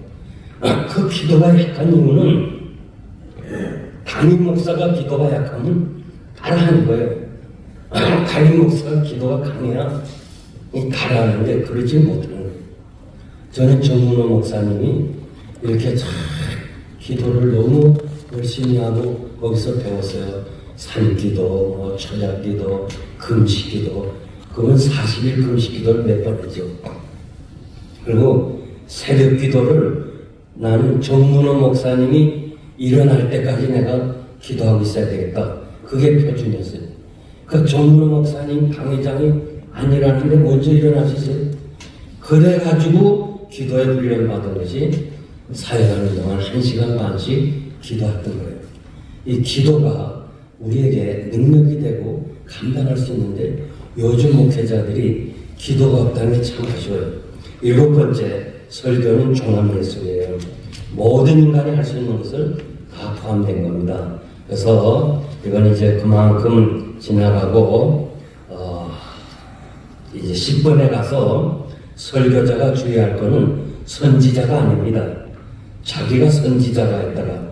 그 기도가 약한 이유는 담임 목사가 기도가 약하면 따라하는 거예요. 담임 목사가 기도가 강해야 따라하는데 그러지 못하는 거예요. 저는 정문호 목사님이 이렇게 참 기도를 너무 열심히 하고 거기서 배웠어요. 산기도, 철야기도, 금식기도. 그건 40일 금식기도를 몇 번 했죠. 그리고 새벽기도를 나는 정문호 목사님이 일어날 때까지 내가 기도하고 있어야 되겠다. 그게 표준이었어요. 그 정문호 목사님 당회장이 안 일어나는데 먼저 일어나셨어요. 그래가지고 기도에 훈련받은 것이 사역하는 동안 1시간 반씩 기도했던 거예요. 이 기도가 우리에게 능력이 되고 감당할 수 있는데 요즘 목회자들이 기도가 없다는 게 참 아쉬워요. 7번째, 설교는 종합예술이에요. 모든 인간이 할 수 있는 것을 다 포함된 겁니다. 그래서 이건 이제 그만큼 지나가고 이제 10번에 가서 설교자가 주의할 거는 선지자가 아닙니다. 자기가 선지자가 했다가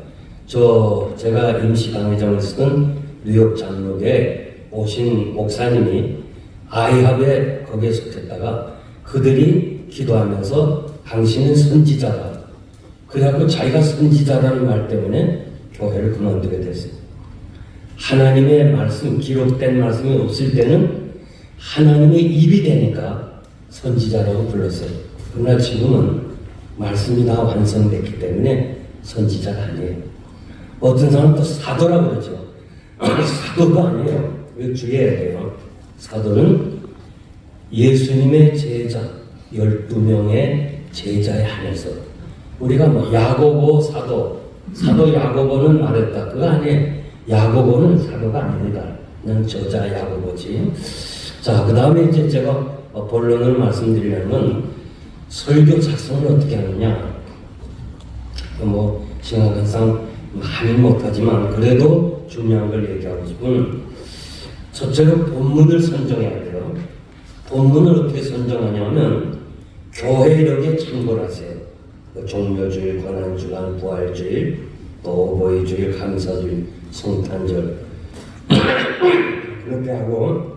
제가 임시 강의장을 쓰던 뉴욕 장로교에 오신 목사님이 아이합에 거기에 속했다가 그들이 기도하면서 당신은 선지자다. 그래갖고 자기가 선지자라는 말 때문에 교회를 그만두게 됐어요. 하나님의 말씀, 기록된 말씀이 없을 때는 하나님의 입이 되니까 선지자라고 불렀어요. 그러나 지금은 말씀이 다 완성됐기 때문에 선지자가 아니에요. 어떤 사람은 또 사도라고 그러죠. 사도도 아니에요. 이거 주의해야 돼요. 사도는 예수님의 제자 12명의 제자에 한해서 우리가 뭐 야고보 사도 야고보는 말했다. 그거 아니에요. 야고보는 사도가 아닙니다. 그냥 저자 야고보지. 자, 그 다음에 이제 제가 본론을 말씀드리려면 설교 작성을 어떻게 하느냐. 뭐 시간상 많이 못하지만 그래도 중요한 걸 얘기하고 싶은 첫째로 본문을 선정해야 돼요. 본문을 어떻게 선정하냐면 교회력에 참고를 하세요. 종료주일, 고난주간, 부활주일, 또 오보이주일, 감사주일, 성탄절 그렇게 하고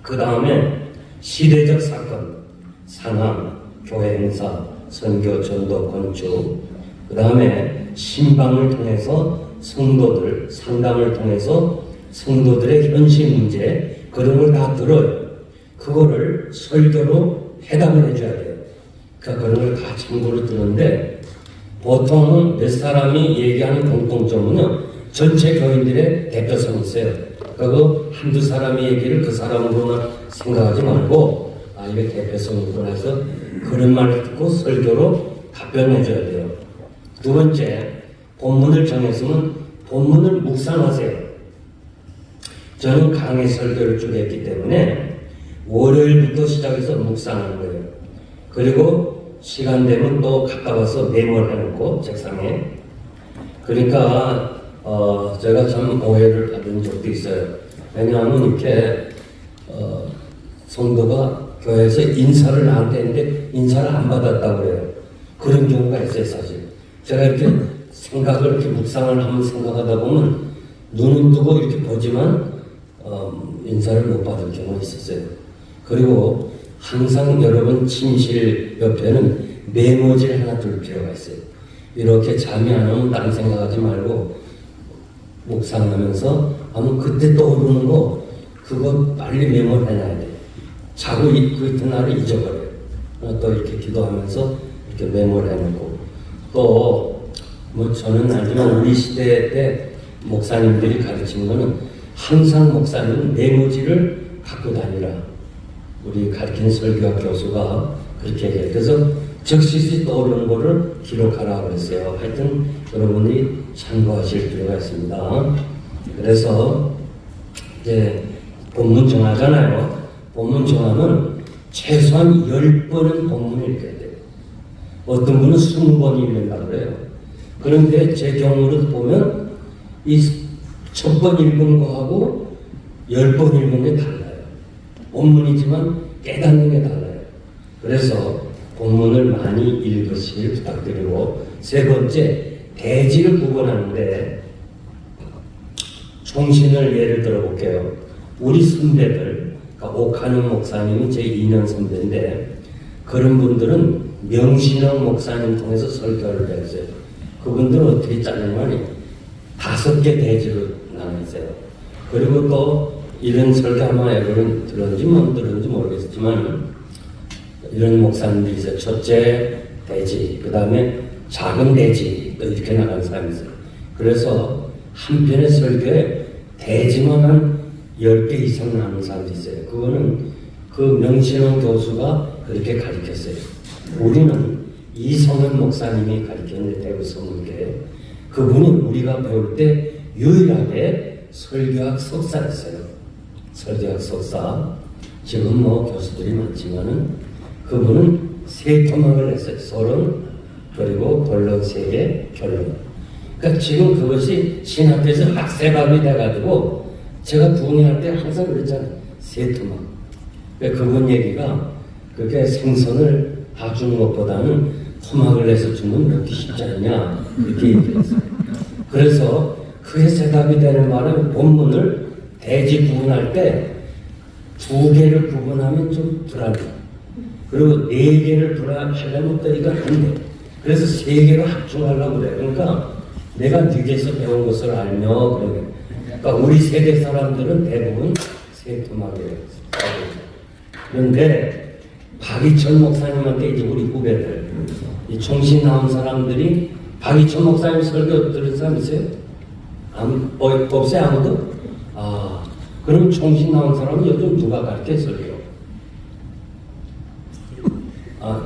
그 다음에 시대적 사건, 상황, 교회 행사, 선교, 전도, 건축 그 다음에 신방을 통해서 성도들, 상담을 통해서 성도들의 현실 문제 그런 걸 다 들어요. 그거를 설교로 해답을 해줘야 돼요. 그러니까 그런 걸 다 참고로 듣는데 보통은 몇 사람이 얘기하는 공통점은 전체 교인들의 대표성이 있어요. 그리고 한두 사람의 얘기를 그 사람으로만 생각하지 말고 이게 대표성이구나 해서 그런 말을 듣고 설교로 답변해 줘야 돼요. 두 번째, 본문을 정했으면 본문을 묵상하세요. 저는 강의 설교를 쭉 했기 때문에 월요일부터 시작해서 묵상하는 거예요. 그리고 시간 되면 또 갔다 와서 메모를 해놓고 책상에. 그러니까 제가 참 오해를 받은 적도 있어요. 왜냐하면 이렇게 성도가 교회에서 인사를 나한테 했는데 인사를 안 받았다고 그래요. 그런 경우가 있어요, 사실. 제가 이렇게 생각을 이렇게 묵상을 하면 생각하다 보면 눈은 뜨고 이렇게 보지만 인사를 못 받을 경우가 있었어요. 그리고 항상 여러분 침실 옆에는 메모지를 하나 둘 필요가 있어요. 이렇게 잠이 안 오면 딴 생각하지 말고 묵상하면서 아무 그때 떠오르는 거 그거 빨리 메모를 해놔야 돼. 자고 그 이튿날을 잊어버려요. 또 이렇게 기도하면서 이렇게 메모를 해놓고 또 뭐 저는 알지만 우리 시대 때 목사님들이 가르치는 거는 항상 목사님은 메모지를 갖고 다니라. 우리 가르치는 설교학 교수가 그렇게 얘기해요. 그래서 즉시 떠오르는 거를 기록하라 그랬어요. 하여튼 여러분이 참고하실 필요가 있습니다. 그래서 이제 본문 정하잖아요. 본문 정하면 최소한 10번은 본문을 읽어야 돼요. 어떤 분은 20번이 읽는다고 그래요. 그런데 제 경우를 보면 이 첫 번 읽은 거하고 10번 읽은 게 달라요. 본문이지만 깨닫는 게 달라요. 그래서 본문을 많이 읽으시길 부탁드리고, 세 번째, 대지를 구분하는데 총신을 예를 들어 볼게요. 우리 선배들, 그러니까 옥하는 목사님이 제 2년 선배인데 그런 분들은 명신영 목사님 통해서 설교를 배웠어요. 그분들은 어떻게 짜냐면 5개 대지로 나눠있어요. 그리고 또 이런 설교 아마 여러분 들었는지 못 들었는지 모르겠지만 이런 목사님들이 있어요. 첫째 대지, 그 다음에 작은 대지, 또 이렇게 나가는 사람이 있어요. 그래서 한 편의 설교에 대지만 한 10개 이상 나오는 사람도 있어요. 그거는 그 명신홍 교수가 그렇게 가르쳤어요. 우리는 이성현 목사님이 가르쳤는데 대구 서문교회 그분은 우리가 배울 때 유일하게 설교학 석사였어요. 설교학 석사. 지금 뭐 교수들이 많지만은 그분은 3토막을 했어요. 서론, 그리고 본론 3개, 결론. 그러니까 지금 그것이 신학교에서 학세밥이 돼가지고 제가 부흥할 때 항상 그랬잖아요. 3토막. 그러니까 그분 얘기가 그렇게 생선을 다 주는 것보다는 토막을 내서 주면 그렇게 쉽지 않냐 이렇게 얘기했어요. 그래서 그게 세답이 되는 말은 본문을 대지 구분할 때 2개를 구분하면 좀 불안해. 그리고 4개를 구분하려면 또 이건 안 돼. 그래서 3개로 합중하려고 그래. 그러니까 내가 네게서 배운 것을 알며 그러게. 그러니까 우리 세대 사람들은 대부분 3토막이에요. 그런데 박이천 목사님한테 이제 우리 후배들, 이 총신 나온 사람들이 박이천 목사님 설교 들은 사람 있어요? 없어요, 아무도? 그럼 총신 나온 사람은 요즘 누가 가르쳐 설교?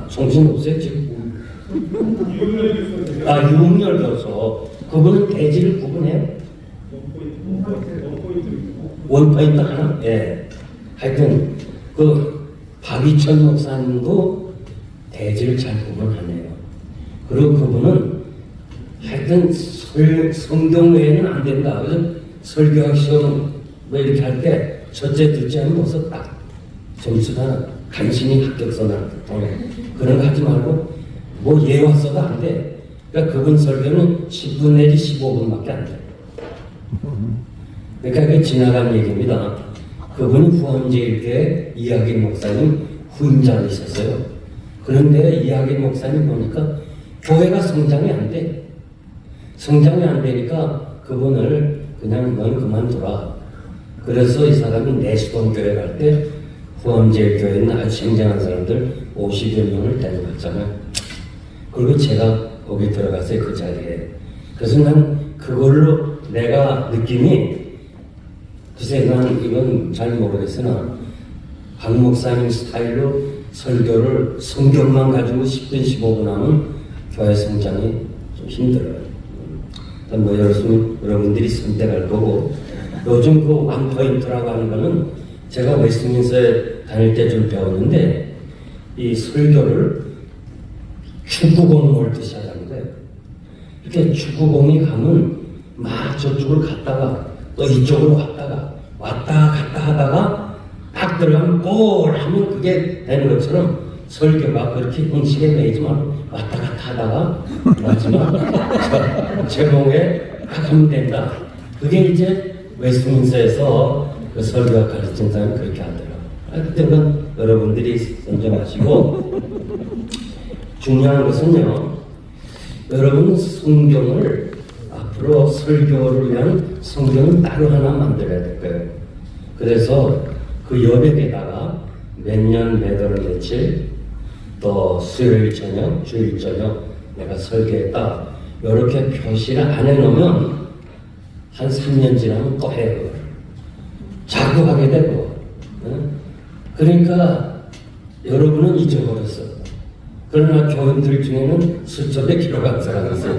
총신 없어요, 지금? 유흥열 교수. 그분은 대지를 구분해요? 원포인트 하나? 예. 하여튼, 박이천 목사님도 대지를 잘 구분하네요. 그리고 그분은 하여튼 성경 외에는 안 된다. 그래서 설교학 시험 뭐 이렇게 할 때 첫째, 둘째 하면 벌써 딱 점수가 간신히 합격서나 통해. 그런 거 하지 말고 뭐 예화 써도 안 돼. 그러니까 그분 설교는 10분 내지 15분밖에 안 돼. 그러니까 그게 지나간 얘기입니다. 그분이 후원제일교회 이학인 목사님 후임자이셨어요. 그런데 이학인 목사님 보니까 교회가 성장이 안 돼. 성장이 안 되니까 그분을 그냥 넌 그만둬라. 그래서 이 사람이 내시동 교회 갈 때 후원제일교회는 아주 쟁쟁한 사람들 50여 명을 데려갔잖아요. 그리고 제가 거기 들어갔어요. 그 자리에. 그래서 난 그걸로 내가 느낌이 글쎄 난 이건 잘 모르겠으나 박 목사님 스타일로 설교를 성경만 가지고 10분 15분 하면 교회 성장이 좀 힘들어요. 뭐 여러분들이 선택할 거고, 요즘 그 원포인트라고 하는 거는 제가 웨스트민스터에 다닐 때 좀 배웠는데, 이 설교를 축구공 몰듯이 하자는 거예요. 이렇게 축구공이 가면 막 저쪽으로 갔다가 또 이쪽으로 왔다가 왔다 갔다 하다가 딱 들어가면 골 하면 그게 되는 것처럼 설교가 그렇게 형식에 매이지 말고 왔다 갔다 하다가 마지막 제목에 딱 하면 된다. 그게 이제 웨스트민스터에서 그 설교가 가르친 사람이 그렇게 하더라고요. 그때는 여러분들이 선정하시고, 중요한 것은요, 여러분 성경을 앞으로 설교를 위한 성경을 따로 하나 만들어야 될 거예요. 그래서 그 여백에다가 몇 년 몇 월 며칠 또 수요일 저녁 주일 저녁 내가 설교했다 이렇게 표시를 안 해놓으면 한 3년 지나면 또 해요. 자꾸 하게 되고. 그러니까 여러분은 잊어버렸어. 그러나 교인들 중에는 수첩에 기록한 사람이 있어요.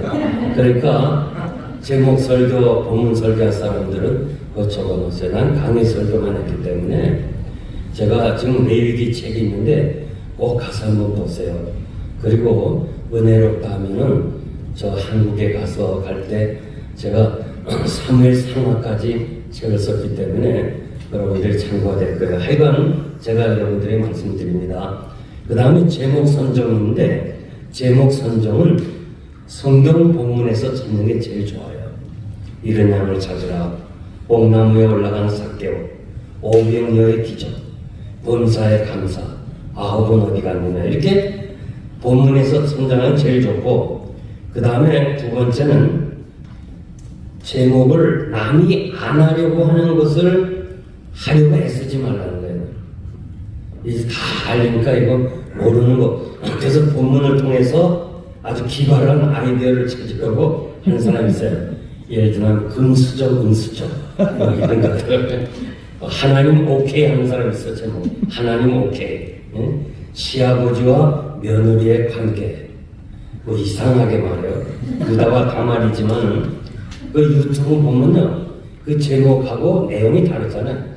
그러니까 제목 설교, 본문 설교한 사람들은 그거 적어놓으세요. 난 강의 설교만 했기 때문에 제가 지금 레위기 책이 있는데 꼭 가서 한번 보세요. 그리고 은혜롭다 하면은 저 한국에 가서 갈 때 제가 사무엘 상하까지 책을 썼기 때문에 여러분들이 참고가 될 거예요. 하여간 제가 여러분들에게 말씀드립니다. 그 다음에 제목 선정인데, 제목 선정은 성경 본문에서 찾는 게 제일 좋아요. 이른 양을 찾으라, 뽕나무에 올라가는 삭개오, 오병여의 기적, 범사의 감사, 아홉은 어디 갔느냐, 이렇게 본문에서 선정하는 게 제일 좋고, 그 다음에 두 번째는 제목을 남이 안 하려고 하는 것을 하려고 애쓰지 말라는 거예요. 이제 다 알리니까 이거 모르는 거. 그래서 본문을 통해서 아주 기발한 아이디어를 찾으려고 하는 사람이 있어요. 예를 들면 금수저, 은수저 이런 것들. 하나님 오케이 하는 사람이 있어요. 제목. 하나님 오케이. 시아버지와 며느리의 관계. 뭐 이상하게 말해요. 유다와 다말이지만 그 유튜브 보면요, 그 제목하고 내용이 다르잖아요.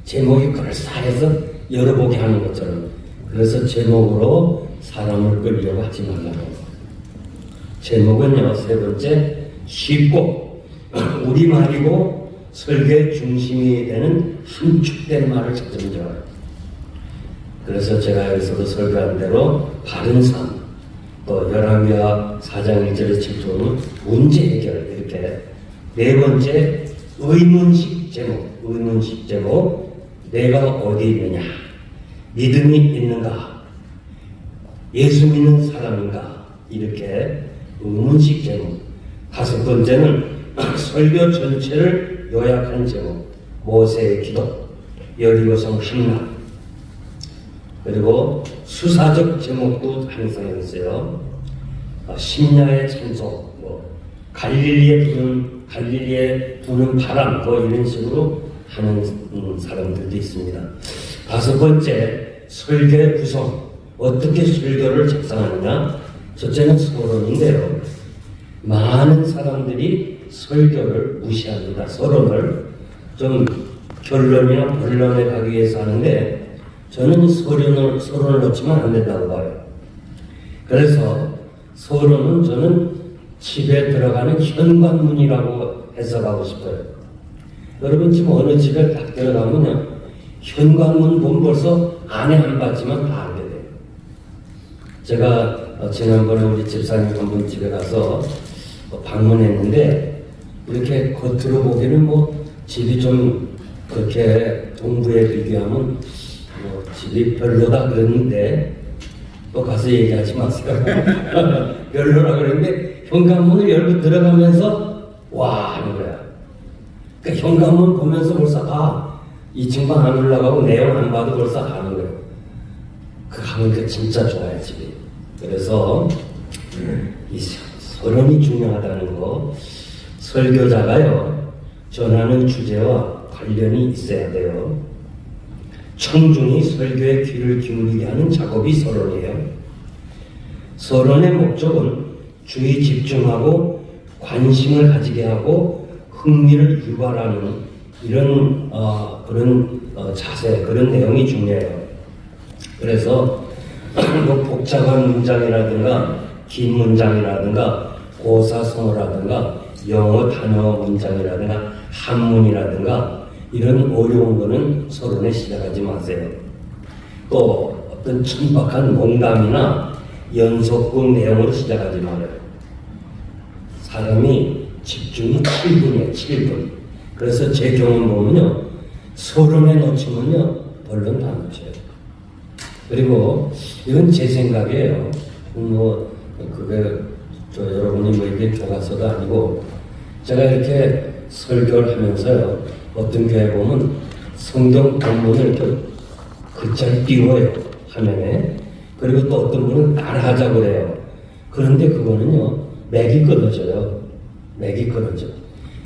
제목이 그럴싸해서 열어보게 하는 것처럼. 그래서 제목으로 사람을 끌려고 하지 말라고. 제목은요, 세 번째, 쉽고 우리말이고 설교의 중심이 되는 함축된 말을 찾으면 좋아요. 그래서 제가 여기서도 설교한 대로 바른 삶, 또 열왕기하 4장 1절에 짚어보면 문제 해결, 이렇게. 네 번째, 의문식 제목, 내가 어디 있느냐, 믿음이 있는가, 예수 믿는 사람인가, 이렇게 의문식 제목. 다섯 번째는 설교 전체를 요약한 제목, 모세의 기도, 여리고성 함락. 그리고 수사적 제목도 항상 했어요. 심야의 찬송, 갈릴리에 부는 바람, 이런 식으로 하는 사람들도 있습니다. 다섯 번째, 설교의 구성. 어떻게 설교를 작성하느냐? 첫째는 서론인데요. 많은 사람들이 설교를 무시합니다. 서론을 좀 결론이나 본론에 가기 위해서 하는데, 저는 서론을 넣지만 안 된다고 봐요. 그래서 서론은 저는 집에 들어가는 현관문이라고 해석하고 싶어요. 여러분 지금 어느 집에 딱 들어가면요, 현관문 보면 벌써 안에 안 봤지만 다 알게 돼요. 제가 지난번에 우리 집사님 한 분 집에 가서 방문했는데, 이렇게 겉으로 보기에는 집이 좀 그렇게 동부에 비교하면 집이 별로다 그랬는데, 또 가서 얘기하지 마세요. 별로라 그랬는데 현관문을 열고 들어가면서 와 하는 거야. 그러니까 현관문 보면서 벌써 이 층방 안 올라가고 내용 안 봐도 벌써 아는 거예요. 그 가면 진짜 좋아요, 집이. 그래서 이 서론이 중요하다는 거. 설교자가요, 전하는 주제와 관련이 있어야 돼요. 청중이 설교에 귀를 기울이게 하는 작업이 서론이에요. 서론의 목적은 주의 집중하고 관심을 가지게 하고 흥미를 유발하는 이런 그런 자세, 그런 내용이 중요해요. 그래서 뭐 복잡한 문장이라든가 긴 문장이라든가 고사성어라든가 영어 단어 문장이라든가 한문이라든가 이런 어려운 거는 서론에 시작하지 마세요. 또 어떤 천박한 농담이나 연속극 내용으로 시작하지 말아요. 사람이 집중이 7분이에요. 7분. 그래서 제 경험 보면요, 서론에 놓치면요 본론 다 놓쳐요. 그리고 이건 제 생각이에요. 뭐 그게 여러분이 뭐 이게 교과서도 아니고, 제가 이렇게 설교를 하면서요, 어떤 교회 보면 성경 본문을 이렇게 글자를 띄워요, 화면에. 그리고 또 어떤 분은 따라하자고 그래요. 그런데 그거는요 맥이 끊어져요. 맥이 끊어져.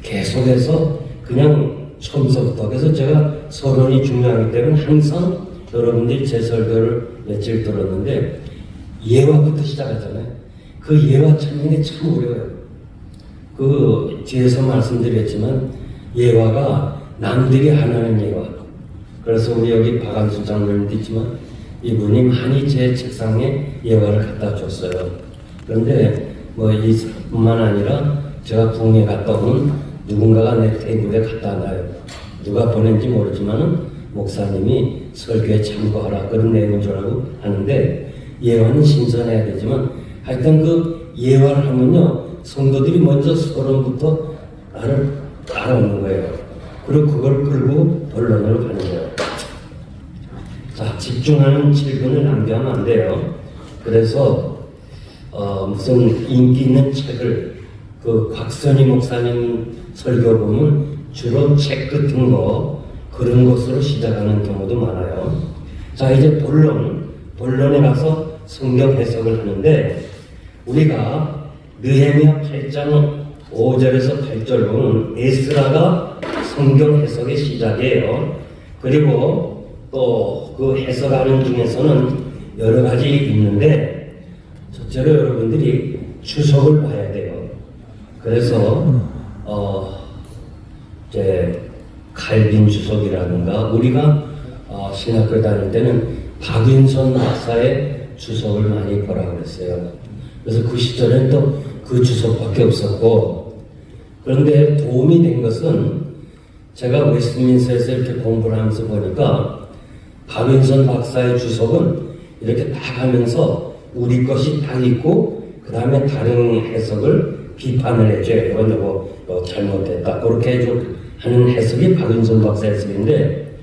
계속해서 그냥 처음서부터. 그래서 제가 서론이 중요하기 때문에 항상 여러분들이 제 설교를 며칠 들었는데 예화부터 시작하잖아요. 그 예화 찾는 게 참 어려워요. 그 뒤에서 말씀드렸지만 예화가 남들이 하나는 예화. 그래서 우리 여기 박한수 장로님도 있지만 이분이 많이 제 책상에 예화를 갖다 줬어요. 그런데 뭐 이뿐만 아니라 제가 부흥회 갔다 오면 누군가가 내 테이블에 갖다 놔요. 누가 보낸지 모르지만은 목사님이 설교에 참고하라 그런 내용인 줄 알고 하는데, 예화는 신선해야 되지만 하여튼 그 예화를 하면요 성도들이 먼저 서론부터 나를 따라오는 거예요. 그리고 그걸 끌고 본론으로 가는 거예요. 자, 집중하는 7분을 낭비하면 안 돼요. 그래서 무슨 인기 있는 책을, 그 곽선희 목사님 설교 보면 주로 책 같은 거 그런 것으로 시작하는 경우도 많아요. 자, 이제 본론에 가서 성경 해석을 하는데, 우리가 느헤미야 8장 5절에서 8절 보면 에스라가 성경 해석의 시작이에요. 그리고 또 그 해석하는 중에서는 여러 가지 있는데, 첫째로 여러분들이 주석을 봐야 돼요. 그래서 이제 칼빈 주석이라든가, 우리가 신학교 다닐 때는 박윤선 박사의 주석을 많이 보라고 그랬어요. 그래서 그 시절엔 또 그 주석밖에 없었고, 그런데 도움이 된 것은 제가 웨스트민스터에서 이렇게 공부를 하면서 보니까 박윤선 박사의 주석은 이렇게 딱 하면서 우리 것이 딱 있고 그 다음에 다른 해석을 비판을 해줘요. 이건 뭐 잘못됐다 그렇게 하는 해석이 박윤선 박사 해석인데,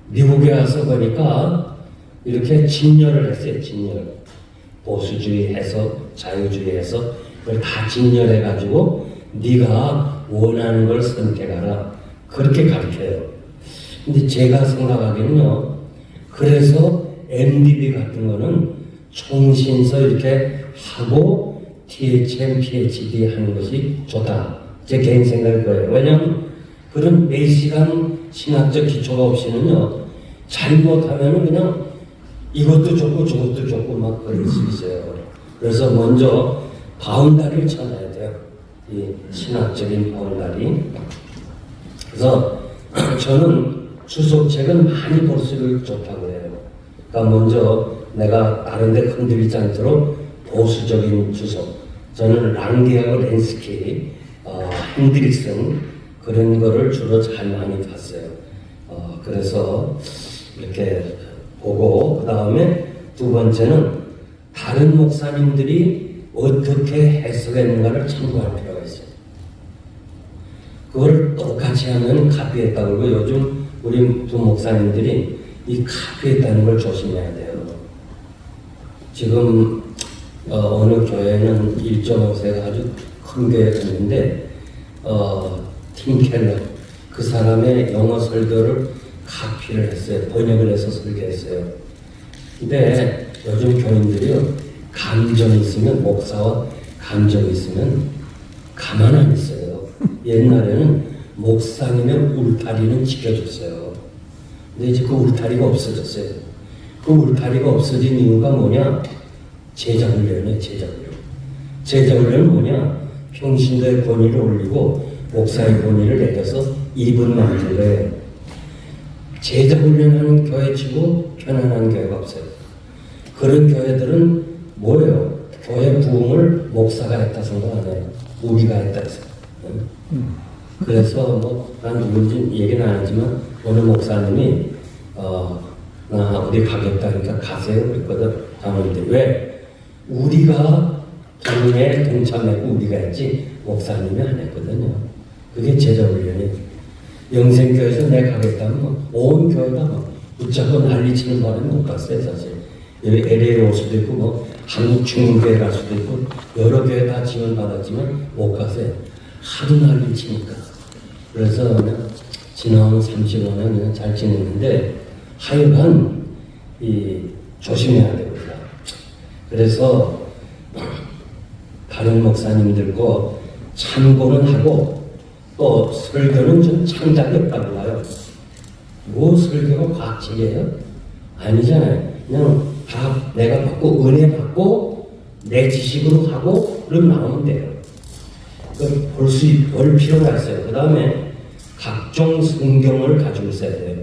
미국에 와서 보니까 이렇게 진열을 했어요. 진열. 보수주의 해석, 자유주의 해석, 그걸 다 진열해가지고 네가 원하는 걸 선택하라 그렇게 가르쳐요. 근데 제가 생각하기에는요, 그래서 MDB 같은 거는 총신서 이렇게 하고 THM, PhD 하는 것이 좋다. 제 개인 생각일 거예요. 왜냐하면 그런 베이직한 신학적 기초가 없이는요, 잘못하면은 그냥 이것도 좋고 저것도 좋고 막 그럴 수 있어요. 그래서 먼저 바운다리를 찾아야 돼요. 이 신학적인 바운다리. 그래서 저는 주석책은 많이 볼수록 좋다고 해요. 그러니까 먼저 내가 다른 데 흔들리지 않도록 보수적인 주석. 저는 랑게하고 렌스키, 핸드릭슨 그런 거를 주로 잘 많이 봤어요. 그래서 이렇게 보고, 그 다음에 두 번째는 다른 목사님들이 어떻게 해석했는가를 참고할 필요가 있어요. 그걸 똑같이 하면 카피했다고 그러고, 요즘 우리 두 목사님들이 이 카피했다는 걸 조심해야 돼요. 지금 어느 교회는 1.5세가 아주 큰 교회가 있는데 팀 켈러 그 사람의 영어 설교를 카피를 했어요. 번역을 해서 설교했어요. 근데 요즘 교인들이요, 감정이 있으면, 목사와 감정이 있으면 가만 안 있어요. 옛날에는 목사님의 울타리는 지켜줬어요. 근데 이제 그 울타리가 없어졌어요. 그 울타리가 없어진 이유가 뭐냐? 제자훈련이에요. 제자훈련은 뭐냐? 평신도의 권위를 올리고 목사의 권위를 내려서 입은 만든 거예요. 제자훈련하는 교회 치고 편안한 교회가 없어요. 그런 교회들은 뭐예요? 교회 부흥을 목사가 했다 생각 안 해요. 우리가 했다 해서. 그래서 난 누군지 얘기는 안 하지만 어느 목사님이 나 어디 가겠다 하니까 가세요 그랬거든. 장로님들이. 왜? 우리가 부흥에 동참했고 우리가 했지 목사님이 안 했거든요. 그게 제자훈련이에요. 영생교회에서 내가 가겠다면 온 교회가 붙잡고 난리치는 바람에 못 갔어요 사실. LA 올 수도 있고 한국 중흥교회 갈 수도 있고 여러 교회 다 지원받았지만 못 갔어요. 하도 난리치니까. 그래서 그냥 지난 30년은 그냥 잘 지냈는데 하여간 조심해야 됩니다. 그래서 다른 목사님들 거 참고는 하고 또 설교는 좀 창작이 없다고 봐요. 뭐 설교가 과학적이에요? 아니잖아요. 그냥 다 내가 받고 은혜 받고 내 지식으로 하고 그럼 나오면 돼요. 볼 필요가 있어요. 그 다음에 각종 성경을 가지고 있어야 돼요.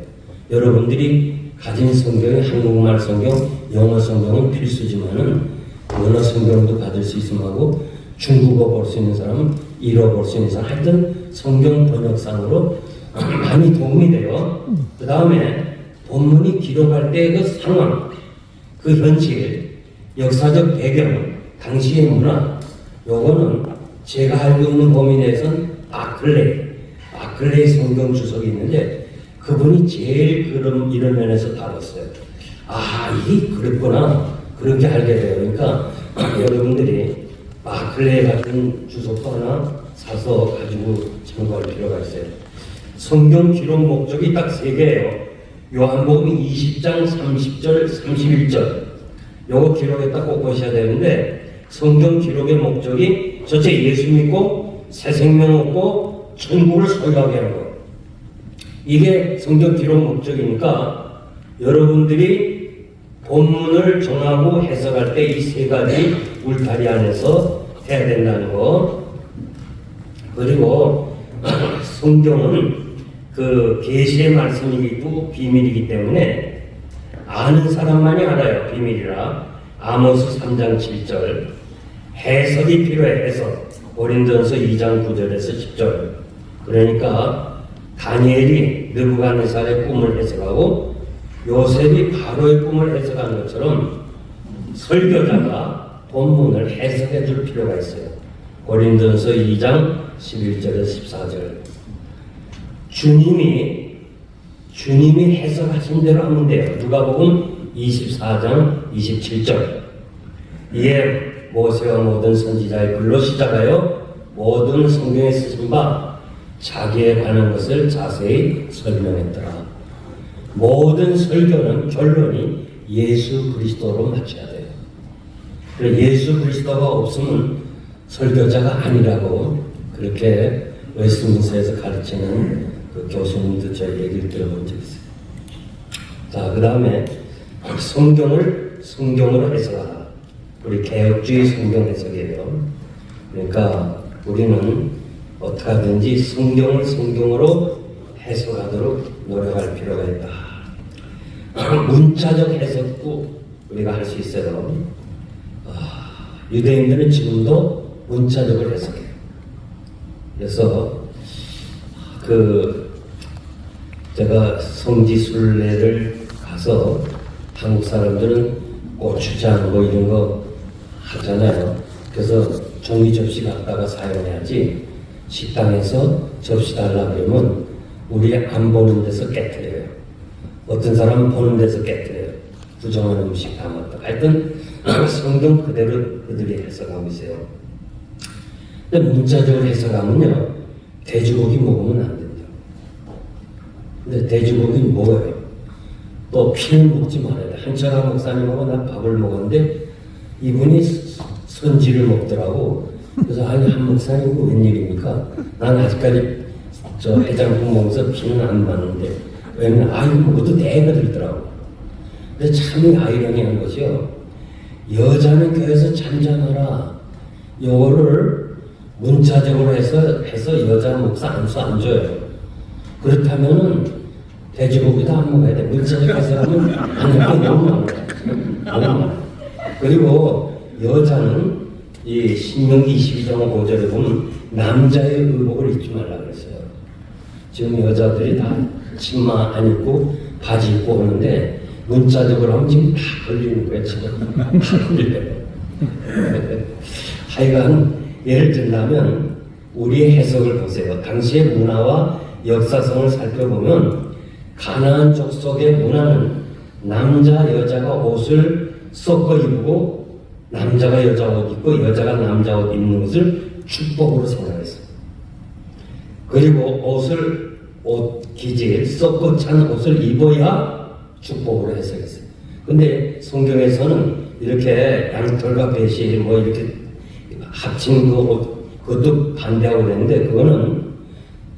여러분들이 가진 성경이 한국말 성경, 영어 성경은 필수지만은 언어 성경도 가질 수 있으면 하고 중국어 볼 수 있는 사람은 일어 볼 수 있는 사람 하여튼 성경 번역상으로 많이 도움이 돼요. 그 다음에 본문이 기록할 때 그 상황, 그 현실, 역사적 배경, 당시의 문화, 요거는 제가 알고 있는 범위 내에서는 아클레이 성경 주석이 있는데 그분이 제일 이런 면에서 다뤘어요. 이게 그랬구나. 그렇게 알게 돼요. 그러니까 여러분들이 아클레이 같은 주석도 하나 사서 가지고 참고할 필요가 있어요. 성경 기록 목적이 딱 3개예요. 요한복음 20장 30절, 31절. 요거 기록에다 꼭 보셔야 되는데 성경 기록의 목적이 첫째 예수 믿고 새 생명 얻고 천국을 소유하게 하는 거. 이게 성경 기록 목적이니까 여러분들이 본문을 정하고 해석할 때 이 3가지 울타리 안에서 해야 된다는 거. 그리고 성경은 그 계시의 말씀이고 비밀이기 때문에 아는 사람만이 알아요. 비밀이라. 아모스 3장 7절. 해석이 필요해. 해석. 고린도전서 2장 9절에서 10절. 그러니까 다니엘이 느부갓네살의 꿈을 해석하고 요셉이 바로의 꿈을 해석하는 것처럼 설교자가 본문을 해석해 줄 필요가 있어요. 고린도전서 2장 11절에서 14절. 주님이 해석하신 대로 하면 돼요. 누가복음 24장 27절. 이에 모세와 모든 선지자의 글로 시작하여 모든 성경에 쓰신 바 자기에 관한 것을 자세히 설명했더라. 모든 설교는 결론이 예수 그리스도로 맞춰야 돼요. 예수 그리스도가 없으면 설교자가 아니라고 그렇게 웨스트민스터에서 가르치는 그 교수님도 저희 얘기를 들어본 적이 있어요. 자, 그 다음에 성경으로 해석하라. 우리 개혁주의 성경 해석이에요. 그러니까 우리는 어떻게 하든지 성경으로 해석하도록 노력할 필요가 있다. 문자적 해석도 우리가 할 수 있어요. 유대인들은 지금도 문자적으로 해석해요. 그래서 제가 성지순례를 가서 한국 사람들은 고추장 뭐 이런 거 하잖아요. 그래서 종이 접시 갖다가 사용해야지 식당에서 접시 달라 그러면 우리 안 보는 데서 깨트려요. 어떤 사람은 보는 데서 깨트려요. 부정한 음식 담았다. 하여튼 성경 그대로 그들이 해석하고 있어요. 근데 문자적으로 해석하면요, 돼지고기 먹으면 안 된다. 근데 돼지고기 뭐예요? 또 피를 먹지 말아야 돼. 한철아 목사님하고 나 밥을 먹었는데 이분이 선지를 먹더라고. 그래서 아니 한 목사님 웬일입니까? 난 아직까지 저 해장국 먹어서 피는 안 맞는데 왜냐면 이거 먹어도 내가 들더라고. 근데 참 아이러니한 것이요. 여자는 교회에서 잠잠하라. 요거를 문자적으로 해서 여자 목사 안수 안 줘요. 그렇다면은 돼지고기도 안 먹어야 돼. 문자적 해서 하면 안 먹게 너무 많아. 그리고 여자는 이 신명기 22장 5절에 보면 남자의 의복을 입지 말라 그랬어요. 지금 여자들이 다 치마 안 입고 바지 입고 오는데 문자적으로 하면 지금 다 걸리는 거예요. 지금 다 걸려요. 하여간 예를 들자면 우리의 해석을 보세요. 당시의 문화와 역사성을 살펴보면 가나안 족속의 문화는 남자 여자가 옷을 섞어 입고 남자가 여자 옷 입고 여자가 남자 옷 입는 것을 축복으로 생각했어요. 그리고 옷 기질 섞어 찬 옷을 입어야 축복으로 해석했어요. 근데 성경에서는 이렇게 양털과 배실 뭐 이렇게 합친 그 옷 그것도 반대하고 그랬는데 그거는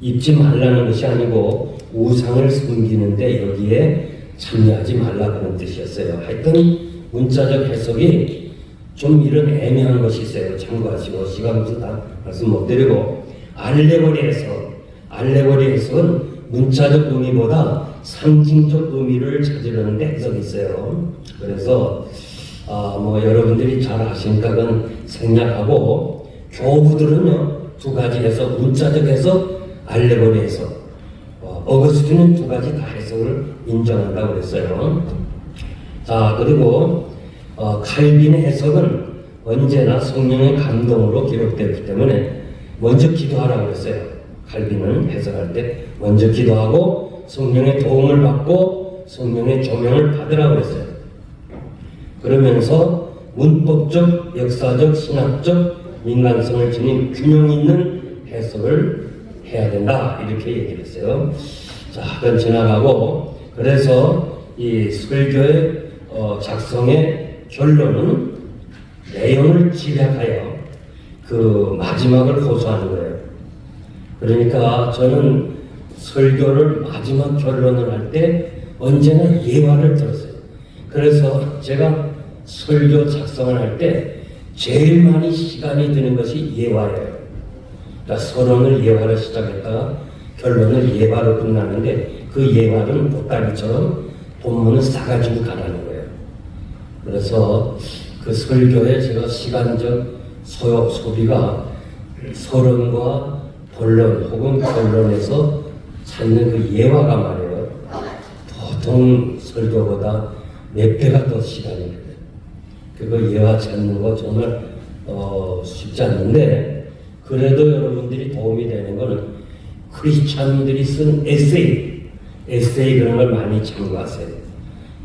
입지 말라는 것이 아니고 우상을 숨기는데 여기에 참여하지 말라 그런 뜻이었어요. 하여튼 문자적 해석이 좀 이런 애매한 것이 있어요. 참고하시고 시간 없어서 다 말씀 못 드리고 알레고리 해석은 문자적 의미보다 상징적 의미를 찾으려는데 해석이 있어요. 그래서 뭐 여러분들이 잘 아시니까 그건 생략하고 교부들은요 두 가지 해석 문자적 해석 알레고리 해석 어거스틴은 두 가지 다 해석을 인정한다고 그랬어요. 자 그리고 칼빈의 해석은 언제나 성령의 감동으로 기록되기 때문에 먼저 기도하라고 그랬어요. 칼빈은 해석할 때 먼저 기도하고 성령의 도움을 받고 성령의 조명을 받으라고 그랬어요. 그러면서 문법적, 역사적, 신학적 민감성을 지닌 균형 있는 해석을 해야 된다 이렇게 얘기를 했어요. 자, 그건 지나가고 그래서 이 설교의 작성의 결론은 내용을 집약하여 그 마지막을 호소하는 거예요. 그러니까 저는 설교를 마지막 결론을 할 때 언제나 예화를 들었어요. 그래서 제가 설교 작성을 할 때 제일 많이 시간이 드는 것이 예화예요. 그러니까 서론을 예화로 시작했다가 결론을 예화로 끝나는데 그 예화는 보따리처럼 본문을 싸가지고 가라는 거예요. 그래서 그 설교에 제가 시간적 소비가 서론과 본론 혹은 결론에서 찾는 그 예화가 말이에요. 보통 설교보다 몇 배가 더 시간이 걸려요. 그거 예화 찾는 거 정말 쉽지 않는데 그래도 여러분들이 도움이 되는 거는 크리스찬들이 쓴 에세이 그런 걸 많이 참고하세요.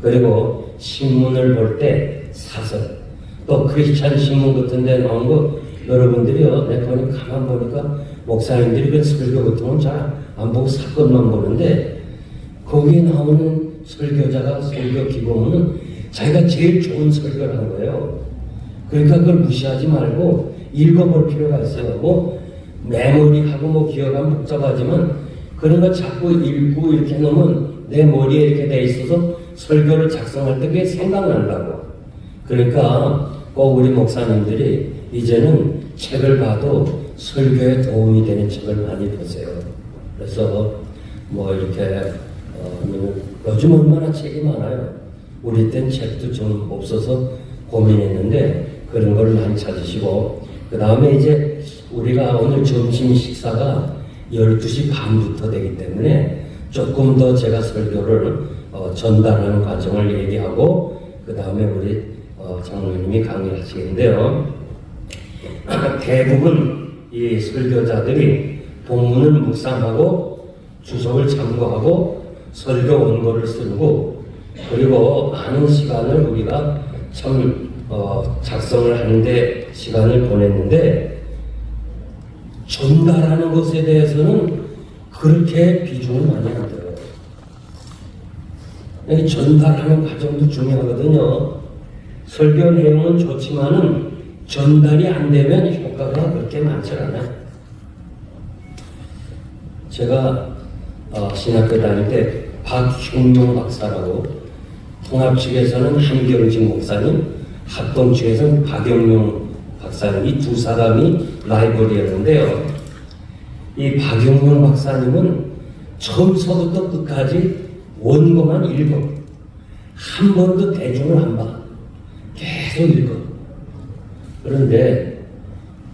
그리고 신문을 볼 때 사설 또 크리스찬 신문 같은 데 나온 거 여러분들이요 내가 가만 보니까 목사님들이 그 설교 같은 건 잘 안 보고 사건만 보는데 거기에 나오는 설교자가 설교 기고문은 자기가 제일 좋은 설교를 한 거예요. 그러니까 그걸 무시하지 말고 읽어볼 필요가 있어요. 뭐 메모리하고 뭐 기억하면 복잡하지만 그런 거 자꾸 읽고 이렇게 놓으면 내 머리에 이렇게 돼 있어서 설교를 작성할 때 그게 생각난다고. 그러니까 꼭 우리 목사님들이 이제는 책을 봐도 설교에 도움이 되는 책을 많이 보세요. 그래서 뭐 이렇게 요즘 얼마나 책이 많아요. 우리 땐 책도 좀 없어서 고민했는데 그런 걸 많이 찾으시고 그 다음에 이제 우리가 오늘 점심 식사가 12시 반부터 되기 때문에 조금 더 제가 설교를 전달하는 과정을 얘기하고 그 다음에 우리 장로님이 강의를 하시겠는데요. 대부분 이 설교자들이 본문을 묵상하고 주석을 참고하고 설교 원고를 쓰고 그리고 많은 시간을 우리가 참 작성을 하는데 시간을 보냈는데 전달하는 것에 대해서는 그렇게 비중을 많이 안 들어요. 전달하는 과정도 중요하거든요. 설교 내용은 좋지만은 전달이 안 되면 효과가 그렇게 많지 않아요. 제가 신학교 다닐 때 박형용 박사라고, 통합 측에서는 한경직 목사님, 합동 측에서는 박영용 박사님, 이 두 사람이 라이벌이었는데요. 이 박영용 박사님은 처음서부터 끝까지 원고만 읽어. 한 번도 대중을 안 봐. 계속 읽어. 그런데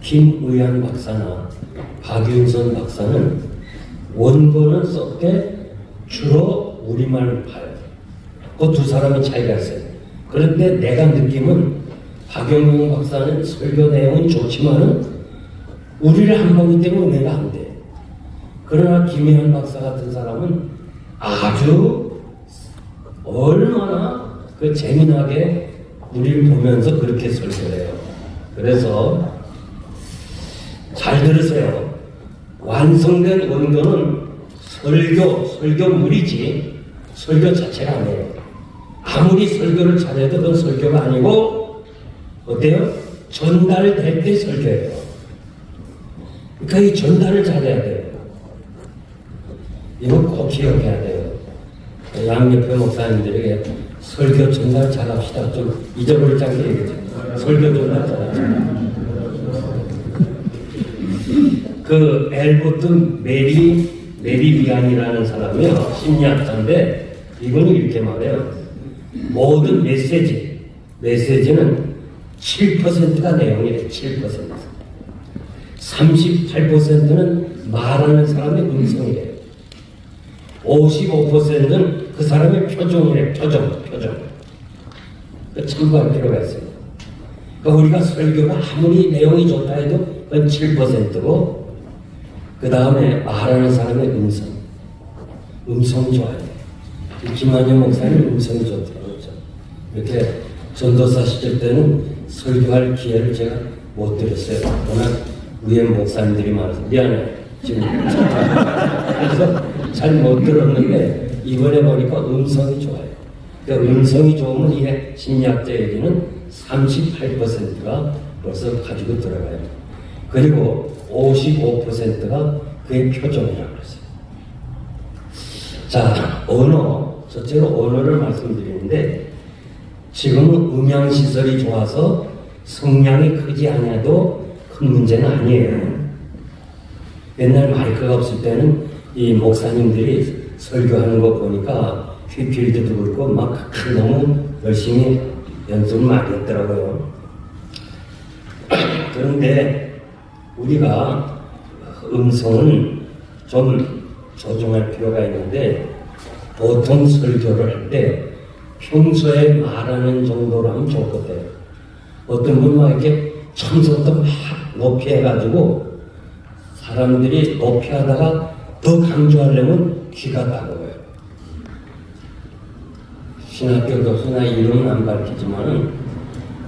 김의한 박사나 박윤선 박사는 원고는 썼되 주로 우리말을 봐요. 그 두 사람의 차이가 있어요. 그런데 내가 느낌은 박영용 박사는 설교 내용은 좋지만은 우리를 안 보기 때문에 내가 안 돼. 그러나 김혜한 박사 같은 사람은 아주 얼마나 그 재미나게 우리를 보면서 그렇게 설교해요. 그래서 잘 들으세요. 완성된 원고는 설교물이지 설교 자체가 아니에요. 아무리 설교를 잘해도 그건 설교가 아니고 어때요? 전달될 때 설교예요. 그러니까 이 전달을 잘해야 돼요. 이거 꼭 기억해야 돼요. 양옆에 목사님들에게 설교 전달 잘합시다. 좀 잊어버리지 않게 얘기죠. 설교 전달 잘합시다. 그 엘버트 메리비안이라는 사람이요, 심리학자인데 이거는 이렇게 말해요. 모든 메시지는 7%가 내용이래요. 7%. 38%는 말하는 사람의 음성이래요. 55%는 그 사람의 표정이래요. 표정. 참고할 필요가 있어요. 그러니까 우리가 설교가 아무리 내용이 좋다 해도 그건 7%고, 그 다음에 말하는 사람의 음성이 좋아요. 김한영 목사님 음성이 좋더라고요. 이렇게 전도사 시절 때는 설교할 기회를 제가 못 드렸어요. 워낙 위에 목사님들이 많아서 미안해. 지금 그래서 잘 못 들었는데 이번에 보니까 음성이 좋아요. 그러니까 음성이 좋으면 이게 심리학자 얘기는 38%가 벌써 가지고 들어가요. 그리고 55%가 그의 표정이라고 그랬어요. 자, 언어, 첫째로 언어를 말씀드리는데 지금은 음향시설이 좋아서 성량이 크지 않아도 큰 문제는 아니에요. 옛날 마이크가 없을 때는 이 목사님들이 설교하는 거 보니까 휘필드도 그렇고 막 너무 열심히 연습을 많이 했더라고요. 그런데 우리가 음성은 좀 조정할 필요가 있는데, 보통 설교를 할 때 평소에 말하는 정도로 하면 좋거든요. 어떤 분은 막 이렇게 청소도 막 높이 해가지고 사람들이 높이 하다가 더 강조하려면 귀가 따가워요. 신학교 교수나 이름은 안 밝히지만은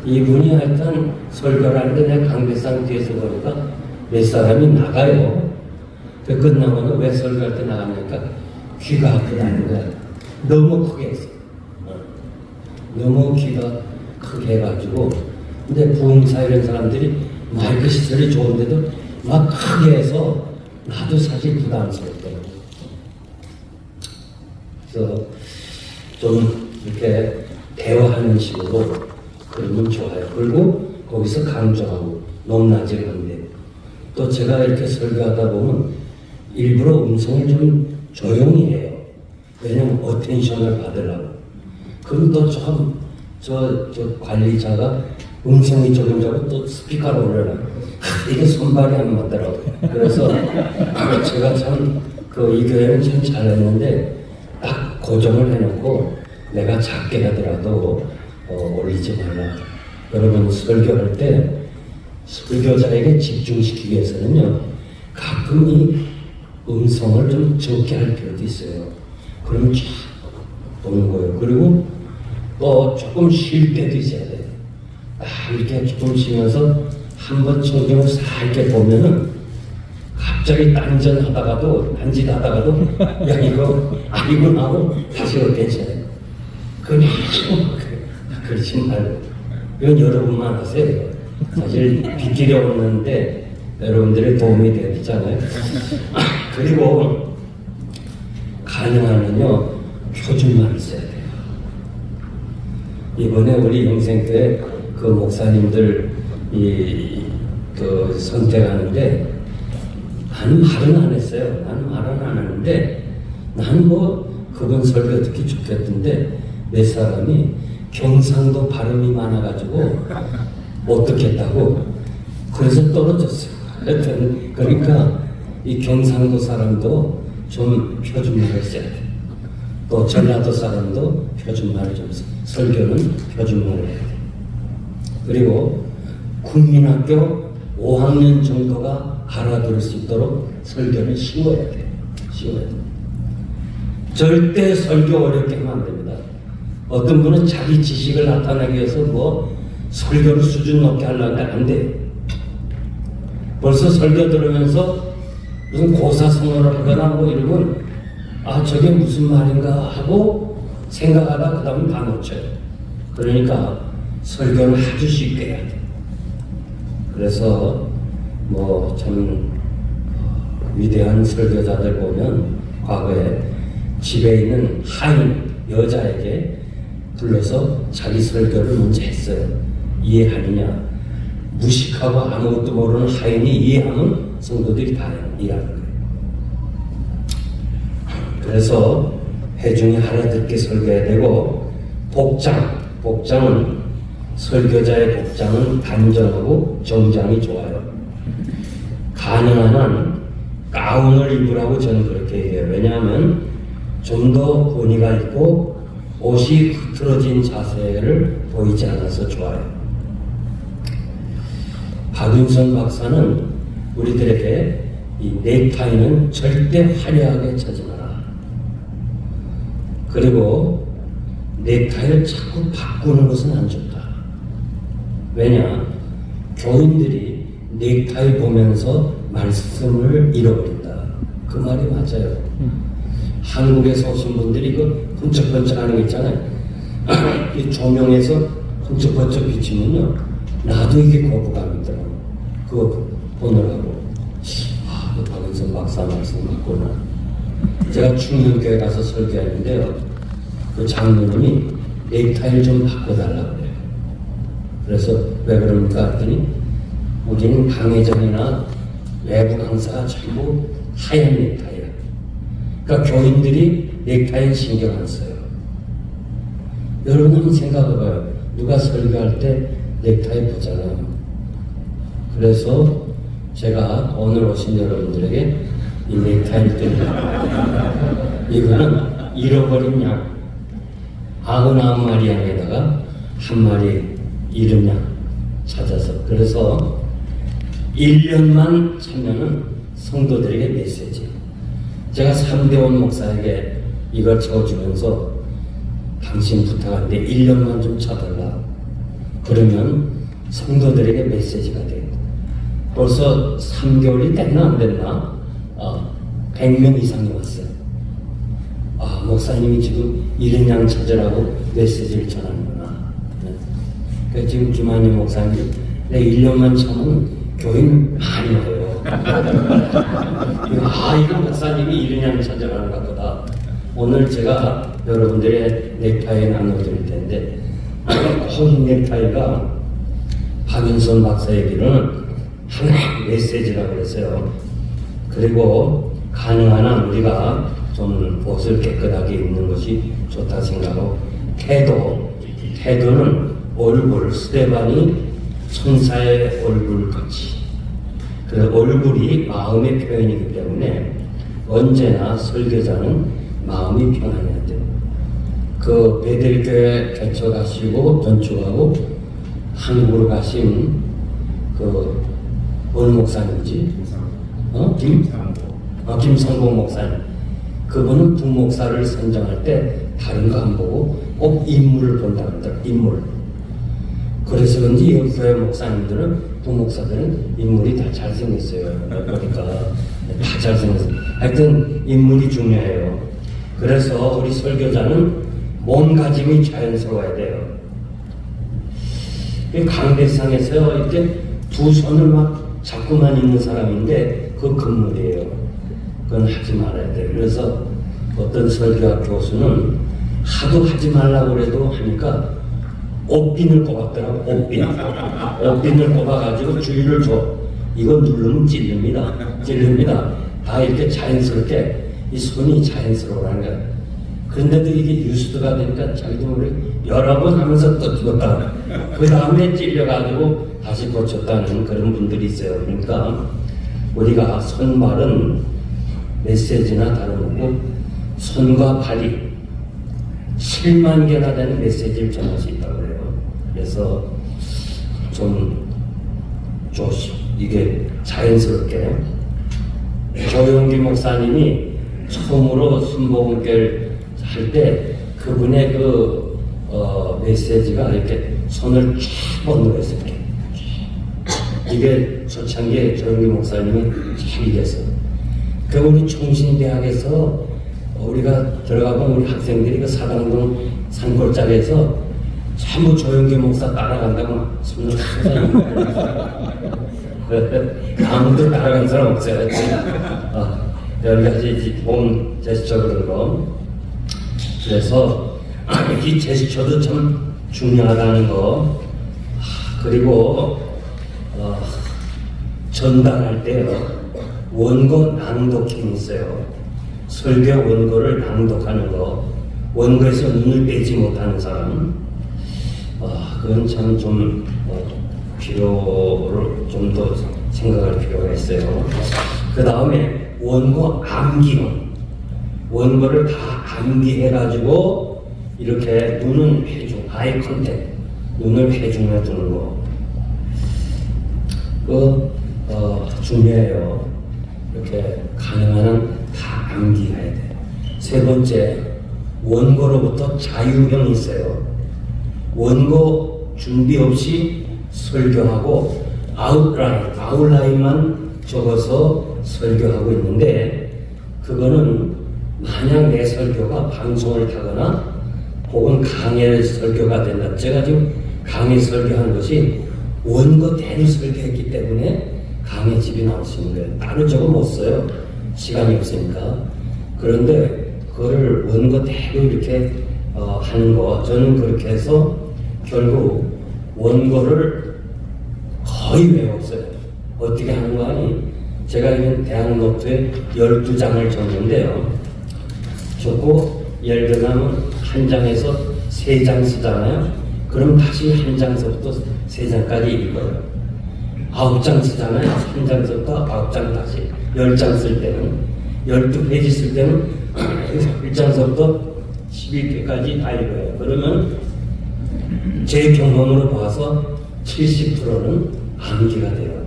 이분이 하여튼 설교를 하는데 내 강대상 뒤에서 보니까 몇 사람이 나가요. 그 끝나고는 왜 설교할 때 나가니까 귀가 아프다는 거야. 너무 크게 했어. 너무 귀가 크게 해가지고. 근데 부흥사 이런 사람들이 마이크 시설이 좋은데도 막 크게 해서 나도 사실 부담스럽더라고. 그래서 좀 이렇게 대화하는 식으로 그러면 좋아요. 그리고 거기서 강조하고 높낮이를 하는데, 또 제가 이렇게 설교하다 보면 일부러 음성을 좀 조용히 해요. 왜냐면 어텐션을 받으려고. 그럼 또 저 관리자가 음성이 조금 또 스피커를 올려놔요. 이게 손발이 안 맞더라고요. 그래서 제가 참 이 교회는 참 잘했는데 딱 고정을 해놓고 내가 작게 하더라도 올리지 말라. 여러분 설교할 때 설교자에게 집중시키기 위해서는요, 가끔 이 음성을 좀 적게 할 필요도 있어요. 그러면 쫙 보는 거예요. 그리고 또 조금 쉴 때도 있어야 돼요. 이렇게 조금 쉬면서 한번 청중을 살게 보면은 갑자기 딴짓하다가도 야 이거 아니구나 하고 다시 괜찮아요. 그냥 그렇지 말고, 이건 여러분만 하세요. 사실 빗길이 없는데 여러분들의 도움이 되잖아요. 그리고 가능하면요 표준말을 써야 돼요. 이번에 우리 영생교회 그 목사님들 그 선택하는데 나는 말은 안 했어요. 나는 말은 안 하는데 나는 뭐 그분 설교 듣기 좋겠던데 몇 사람이 경상도 발음이 많아가지고 못 듣겠다고 그래서 떨어졌어요. 하여튼 그러니까 이 경상도 사람도 좀 표준말을 써야 돼. 또 전라도 사람도 표준말을 좀 써. 설교는 표준말을 해야 돼. 그리고 국민학교 5학년 정도가 알아들을 수 있도록 설교를 쉬워야 돼. 쉬워야 돼. 절대 설교 어렵게 하면 안 됩니다. 어떤 분은 자기 지식을 나타내기 위해서 뭐 설교를 수준 높게 하려는데 안 돼. 벌써 설교 들으면서 무슨 고사성어를 하거나 뭐 이러면 아 저게 무슨 말인가 하고 생각하다 그 다음에 다 놓쳐요. 그러니까 설교를 아주 쉽게 해야 돼. 그래서 뭐 참 위대한 설교자들 보면 과거에 집에 있는 하인 여자에게 불러서 자기 설교를 먼저 했어요. 이해하느냐? 무식하고 아무것도 모르는 하인이 이해하면 성도들이 다 이해하는 거예요. 그래서 회중이 알아듣게 설교해야 되고 복장은 설교자의 복장은 단정하고 정장이 좋아요. 가능한 한 가운을 입으라고 저는 그렇게 얘기해요. 왜냐하면 좀 더 권위가 있고 옷이 흐트러진 자세를 보이지 않아서 좋아요. 박윤선 박사는 우리들에게 이 넥타이는 절대 화려하게 차지 마라. 그리고 넥타이를 자꾸 바꾸는 것은 안 좋다. 왜냐? 교인들이 넥타이 보면서 말씀을 잃어버린다. 그 말이 맞아요. 한국에서 오신 분들이 그 번쩍번쩍 하는 거 있잖아요. 이 조명에서 번쩍번쩍 비치면요. 나도 이게 거부감이 들어. 그거 보느라고. 그 박은선 박사 말씀 맞구나. 제가 충녕교회 가서 설교했는데요. 그 장로님이 넥타이를 좀 바꿔달라고 그래요. 그래서 왜 그럽니까? 했더니 우리는 강의전이나 외부 강사가 전부 하얀 넥타이야. 그러니까 교인들이 넥타이에 신경 안 써요. 여러분 한번 생각해봐요. 누가 설교할 때 넥타이 보잖아요. 그래서 제가 오늘 오신 여러분들에게 이 넥타이를 드립니다. 이거는 잃어버린 양 99마리 양에다가 한 마리 잃은 양 찾아서 그래서 1년만 참여는 성도들에게 메시지. 제가 삼대원 목사에게 이걸 적어주면서 당신 부탁하는데 1년만 좀 쳐달라. 그러면 성도들에게 메시지가 되고 벌써 3개월이 됐나 안 됐나 100명 이상이 왔어요. 목사님이 지금 이른 양 찾으라고 메시지를 전하는구나. 그러니까 지금 김한희 목사님 내 1년만 참으면 교인 많이 와요. 이거 목사님이 이른 양 찾으라는가 보다. 오늘 제가 여러분들의 넥타이 나눠드릴 텐데 이 넥타이가 박윤선 박사 얘기는 하나의 메시지라고 그랬어요. 그리고 가능한 한 우리가 좀 옷을 깨끗하게 입는 것이 좋다 생각하고 태도는 얼굴, 스테반이 천사의 얼굴같이 그 얼굴이 마음의 표현이기 때문에 언제나 설교자는 마음이 편안해야 돼요. 그 베델교회 개척 가시고 전축하고 한국으로 가신 그 어느 목사님이지? 김상복 목사님. 그분은 부목사를 선정할 때 다른 거 안 보고 꼭 인물을 본다 그러더라고요. 인물. 그래서 그런지 이 교회 목사님들은 부목사들은 인물이 다 잘생겼어요. 보니까 다 잘생겼어요. 하여튼 인물이 중요해요. 그래서 우리 설교자는 몸가짐이 자연스러워야 돼요. 강대상에서 이렇게 두 손을 막 잡고만 있는 사람인데 그건 금물이에요. 그건 하지 말아야 돼요. 그래서 어떤 설교학 교수는 하도 하지 말라고 그래도 하니까 옷핀을 꼽았더라고. 옷핀을 꼽아가지고 주의를 줘. 이거 누르면 찔립니다. 다 이렇게 자연스럽게 이 손이 자연스러워라는 거야. 그런데도 이게 유스트가 되니까 자기도 모르게 여러 번 하면서 또 죽었다. 그 다음에 찔려가지고 다시 고쳤다는 그런 분들이 있어요. 그러니까 우리가 손발은 메시지나 다름없고 손과 발이 7만 개나 되는 메시지를 전할 수 있다고 그래요. 그래서 좀 이게 자연스럽게 조용기 목사님이 처음으로 순복음교를 할 때 그분의 메시지가 이렇게 손을 쫙 뻗는 이렇게 이게 초창기에 조용기 목사님이 참 이겼어요. 그 우리 총신대학에서 우리가 들어가면 우리 학생들이 그 사당동 산골짜기에서 전부 조용기 목사 따라간다고 손을 아무도 따라간 사람 없어요. 여러 가지 몸 제스처 그런 거. 그래서 이 제스처도 참 중요하다는 거. 그리고 전달할 때요 원고 낭독형이 있어요. 설교 원고를 낭독하는 거. 원고에서 눈을 빼지 못하는 사람. 그건 참 좀 필요를 좀 더 생각할 필요가 있어요. 그 다음에 원고 암기론. 원고를 다 암기해가지고 이렇게 눈은 회중, 아이 컨택, 눈을 회중해 두는 거. 중요해요. 이렇게 가능한 한 다 암기해야 돼. 세 번째, 원고로부터 자유형이 있어요. 원고 준비 없이 설교하고 아웃라인만 적어서 설교하고 있는데 그거는 만약 내 설교가 방송을 타거나 혹은 강의 설교가 된다. 제가 지금 강의 설교한 것이 원고대로 설교했기 때문에 강의 집이 나올 수 있는 거예요. 따로 적어 못 써요. 시간이 없으니까. 그런데 그거를 원고대로 이렇게 하는 거 저는 그렇게 해서 결국 원고를 거의 외웠어요. 어떻게 하는 거 아니? 제가 이건 대학 노트에 12장을 줬는데요. 줬고 예를 들면 한 장에서 3장 쓰잖아요. 그럼 다시 한 장서부터 3장까지 읽어요. 9장 쓰잖아요. 한 장서부터 9장 다시 10장 쓸 때는 12페이지 쓸 때는 1장서부터 11페이지까지 다 읽어요. 그러면 제 경험으로 봐서 70%는 암기가 돼요.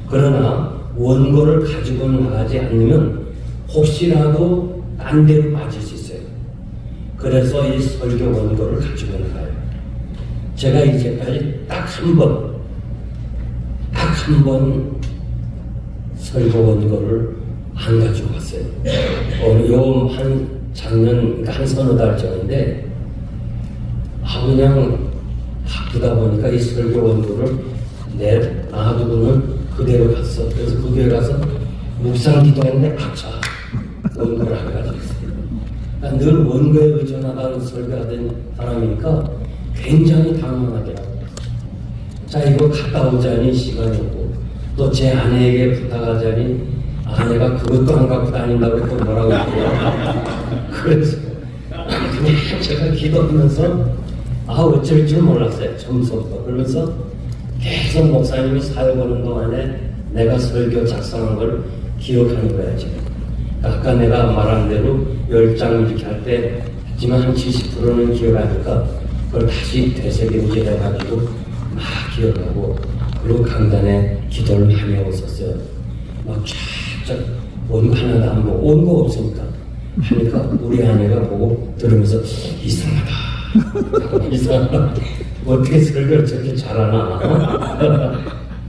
그러나 원고를 가지고 나가지 않으면 혹시라도 딴 데로 빠질 수 있어요. 그래서 이 설교 원고를 가지고 나가요. 제가 이제까지 딱 한 번 설교 원고를 안 가지고 갔어요. 요 한 작년 한 서너 달 전인데 그냥 바쁘다 보니까 이 설교 원고를 놔두고는 그대로 갔어. 그래서 그 교회 가서 묵상 기도했는데 원고를 안 가지고 있어요. 늘 원고에 의존하다는 설교하던 사람이니까 굉장히 당황하더라고요. 자, 이거 갔다 오자니 시간이 없고 또 제 아내에게 부탁하자니 아내가 그것도 안 갖고 다닌다고 또 뭐라고 그래요. 그래서 그냥 제가 기도하면서 어쩔 줄 몰랐어요. 처음부터. 그러면서 계속 목사님이 사역하는 동안에 내가 설교 작성한 걸 기억하는 거야 지금. 아까 내가 말한 대로 10장 이렇게 할 때 했지만 한 70%는 기억하니까 그걸 다시 되새김질 해가지고 막 기억하고 그리고 강단에 기도를 많이 하고 있었어요. 막 쫙쫙 원고 하나도 안 보고 원고 없으니까 하니까 우리 아내가 보고 들으면서 이상하다. 어떻게 설교를 저렇게 잘하나.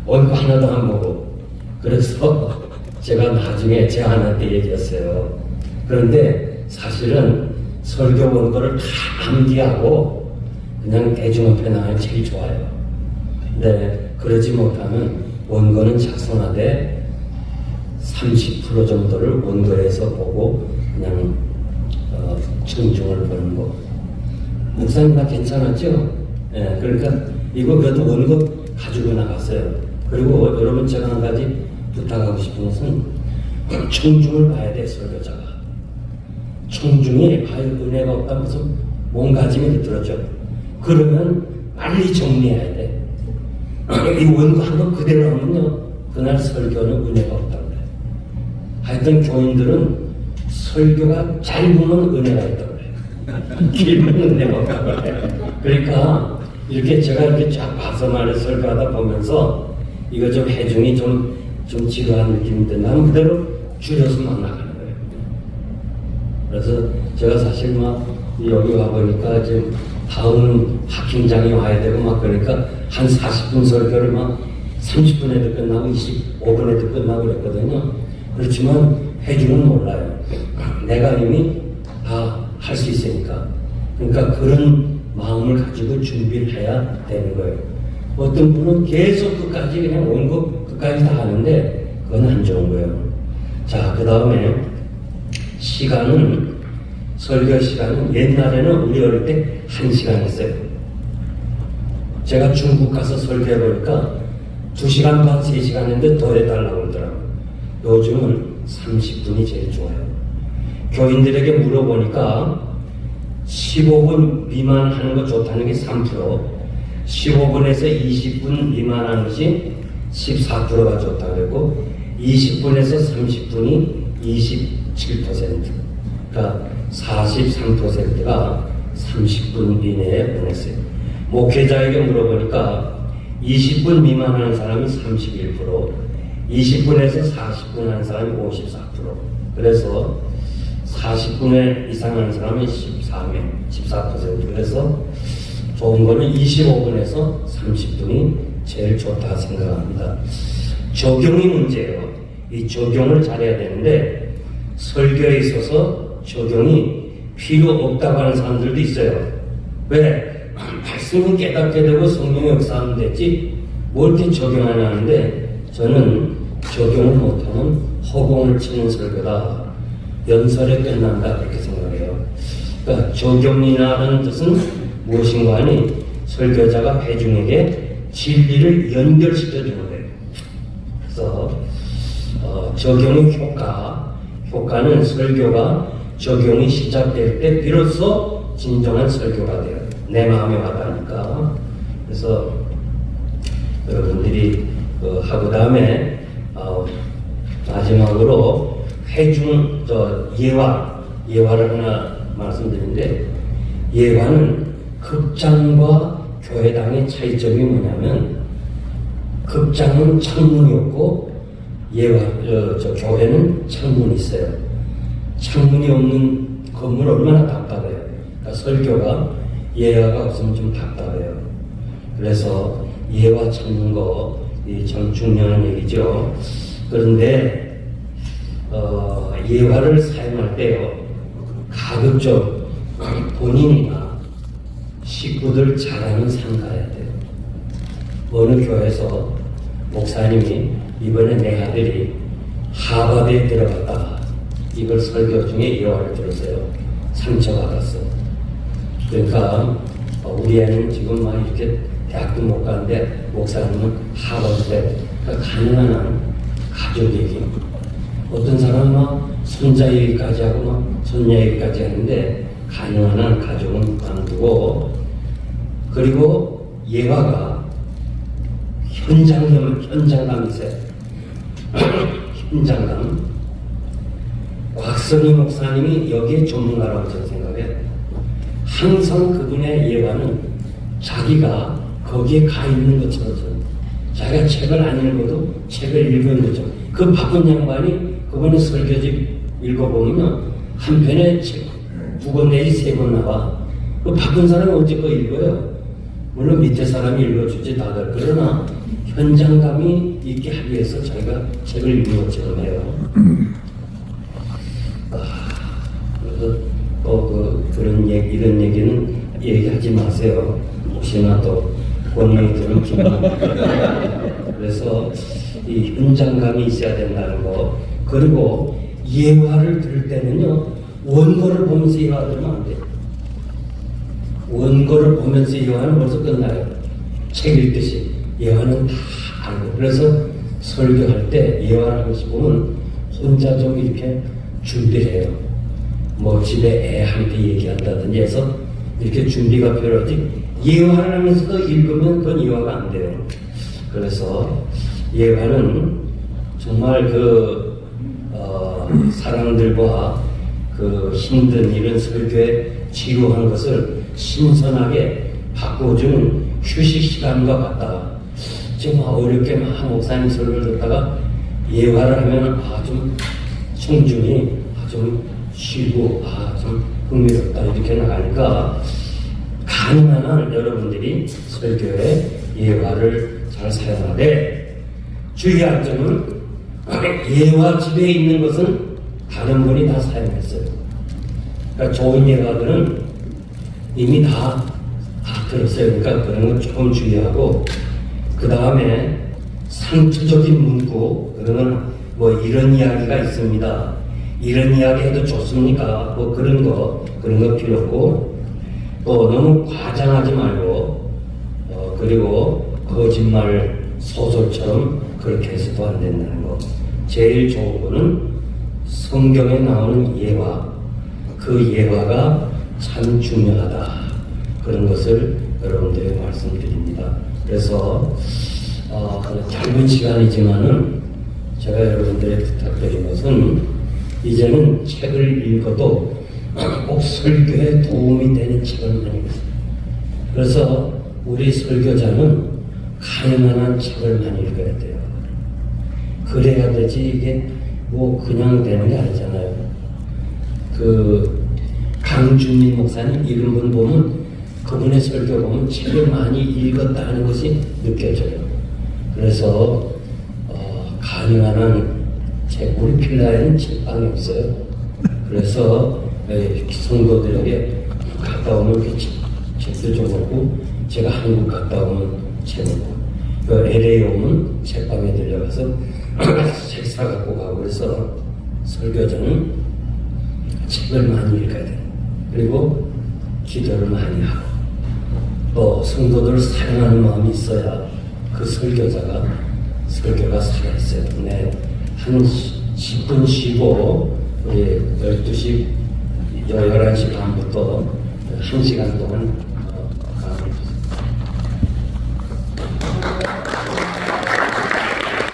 원고 하나도 안 보고. 그래서 제가 나중에 제 아내한테 얘기했어요. 그런데 사실은 설교 원고를 다 암기하고 그냥 대중 앞에 나가면 제일 좋아요. 근데 그러지 못하면 원고는 작성하되 30% 정도를 원고에서 보고 그냥 청중을 보는 거. 목사님 다 괜찮았죠? 예, 그러니까 이거 그래도 원급 가지고 나갔어요. 그리고 여러분 제가 한 가지 부탁하고 싶은 것은 청중을 봐야 돼, 설교자가. 청중이 아유 은혜가 없다 무슨 몸가짐이 들어져. 그러면 빨리 정리해야 돼. 이 원고 한번 그대로 하면요 그날 설교는 은혜가 없다고 그래. 하여튼 교인들은 설교가 짧으면 은혜가 있다고 그래. 길면 은혜가 없다고 그래. 그러니까 이렇게 제가 이렇게 쫙 봐서 말해 설교하다 보면서 이거 좀 해중이 좀 지루한 느낌이 든다면 그대로 줄여서 막 나가는 거예요. 그래서 제가 사실 막 여기 와보니까 지금 다음 학킹장에 와야 되고 막 그러니까 한 40분 설교를 막 30분에도 끝나고 25분에도 끝나고 그랬거든요. 그렇지만 해주는 몰라요. 내가 이미 다 할 수 있으니까. 그러니까 그런 마음을 가지고 준비를 해야 되는 거예요. 어떤 분은 계속 끝까지 그냥 온 거 끝까지 다 하는데 그건 안 좋은 거예요. 자, 그 다음에 시간은 설교 시간은 옛날에는 우리 어릴 때 1시간이었어요. 제가 중국 가서 설교해 보니까 2시간 반, 3시간 했는데 더 해달라고 그러더라고요. 요즘은 30분이 제일 좋아요. 교인들에게 물어보니까 15분 미만 하는 거 좋다는 게 3%, 15분에서 20분 미만 하는 것이 14%가 좋다고 그랬고 20분에서 30분이 27%, 그러니까 43%가 30분 이내에 보냈어요. 목회자에게 물어보니까 20분 미만 하는 사람이 31%, 20분에서 40분 하는 사람이 54%, 그래서 40분에 이상 하는 사람이 14%, 그래서 좋은 거는 25분에서 30분이 제일 좋다 생각합니다. 적용이 문제예요. 이 적용을 잘해야 되는데 설교에 있어서 적용이 필요 없다고 하는 사람들도 있어요. 왜? 말씀은 깨닫게 되고 성령의 역사하면 됐지 뭘 이렇게 적용하냐 하는데 저는 적용을 못하면 허공을 치는 설교다, 연설에 끝난다 그렇게 생각해요. 그러니까 적용이라는 뜻은 무엇인가 하니 설교자가 회중에게 진리를 연결시켜주는 거예요. 그래서 적용의 효과는 설교가 적용이 시작될 때 비로소 진정한 설교가 돼요. 내 마음에 와닿으니까. 그래서 여러분들이 하고 다음에 마지막으로 회중 예화를 하나 말씀드리는데, 예화는 극장과 교회당의 차이점이 뭐냐면 극장은 창문이 없고 교회는 창문이 있어요. 창문이 없는 건물 얼마나 답답해요. 그러니까 설교가 예화가 없으면 좀 답답해요. 그래서 예화 찾는 거 참 중요한 얘기죠. 그런데 예화를 사용할 때요, 가급적 본인이나 식구들 잘하는 상가해야 돼요. 어느 교회에서 목사님이 이번에 내 아들이 하버드에 들어갔다, 이걸 설교 중에 예화를 들었어요. 상처받았어. 그러니까 우리 애는 지금 막 이렇게 대학도 못 가는데 목사님은 하버드에, 그러니까 가능한 한 가족 얘기, 어떤 사람은 막 손자 얘기까지 하고 막 손녀 얘기까지 하는데 가능한 한 가족은 관두고, 그리고 예화가 현장감이 있어요. 현장감. 곽선희 목사님이 여기에 전문가라고 저는 생각해요. 항상 그분의 예화는 자기가 거기에 가 있는 것처럼, 자기가 책을 안 읽어도 책을 읽은 것처럼, 그 바쁜 양반이 그분의 설교집 읽어보면 한 편에 책 2권 내지 3권 나와. 그 바쁜 사람이 언제 거 읽어요? 물론 밑에 사람이 읽어주지 다들. 그러나 현장감이 있게 하기 위해서 자기가 책을 읽는 것처럼 해요. 그래서 그런 얘기, 이런 얘기는 얘기하지 마세요. 혹시나 또 권능이 들을지만. 그래서 이 현장감이 있어야 된다는 거. 그리고 예화를 들을 때는요, 원고를 보면서 예화하면 안 돼요. 원고를 보면서 예화는 벌써 끝나요. 책 읽듯이 예화는 다 알고. 그래서 설교할 때 예화를 하시 보면 혼자 좀 이렇게 준비를 해요. 뭐 집에 애한테 얘기한다든지 해서 이렇게 준비가 필요하지, 예화를 하면서도 읽으면 그건 예화가 안 돼요. 그래서 예화는 정말 사람들과 힘든 일은 설교에 지루한 것을 신선하게 바꿔주는 휴식 시간과 같다. 지금 어렵게 막 목사님 설교를 듣다가 예화를 하면 좀 청중이 좀 쉬고 좀 흥미롭다 이렇게 나가니까 가능한 한 여러분들이 설교에 예화를 잘 사용하되 주의할 점은 예화 집에 있는 것은 다른 분이 다 사용했어요. 그러니까 좋은 예화들은 이미 다 들었어요. 그러니까 그런 건 조금 주의하고, 그 다음에 상투적인 문구, 그러면 뭐 이런 이야기가 있습니다, 이런 이야기 해도 좋습니까? 뭐 그런 거 필요 없고, 또 너무 과장하지 말고, 그리고 거짓말 소설처럼 그렇게 해서도 안 된다는 거. 제일 좋은 거는 성경에 나오는 예화, 그 예화가 참 중요하다. 그런 것을 여러분들에게 말씀드립니다. 그래서 짧은 시간이지만은 제가 여러분들에게 부탁드린 것은, 이제는 책을 읽어도 꼭 설교에 도움이 되는 책을 많이 읽어요. 그래서 우리 설교자는 가능한 한 책을 많이 읽어야 돼요. 그래야 되지, 이게 뭐 그냥 되는 게 아니잖아요. 강준민 목사님 이런 분 보면, 그분의 설교 보면 책을 많이 읽었다는 것이 느껴져요. 그래서 가능한 한 우리 필라에는 책방이 없어요. 그래서 성도들에게 갔다 오면 책도 좀 먹고, 제가 한국 갔다 오면 책 먹고, LA 오면 책방에 들려가서 책 사갖고 가고. 그래서 설교자는 책을 많이 읽어야 돼요. 그리고 기도를 많이 하고, 또 성도들을 사랑하는 마음이 있어야 그 설교가 살아있어요. 네. 한 10분 쉬고, 우리 11시 반부터 1시간 동안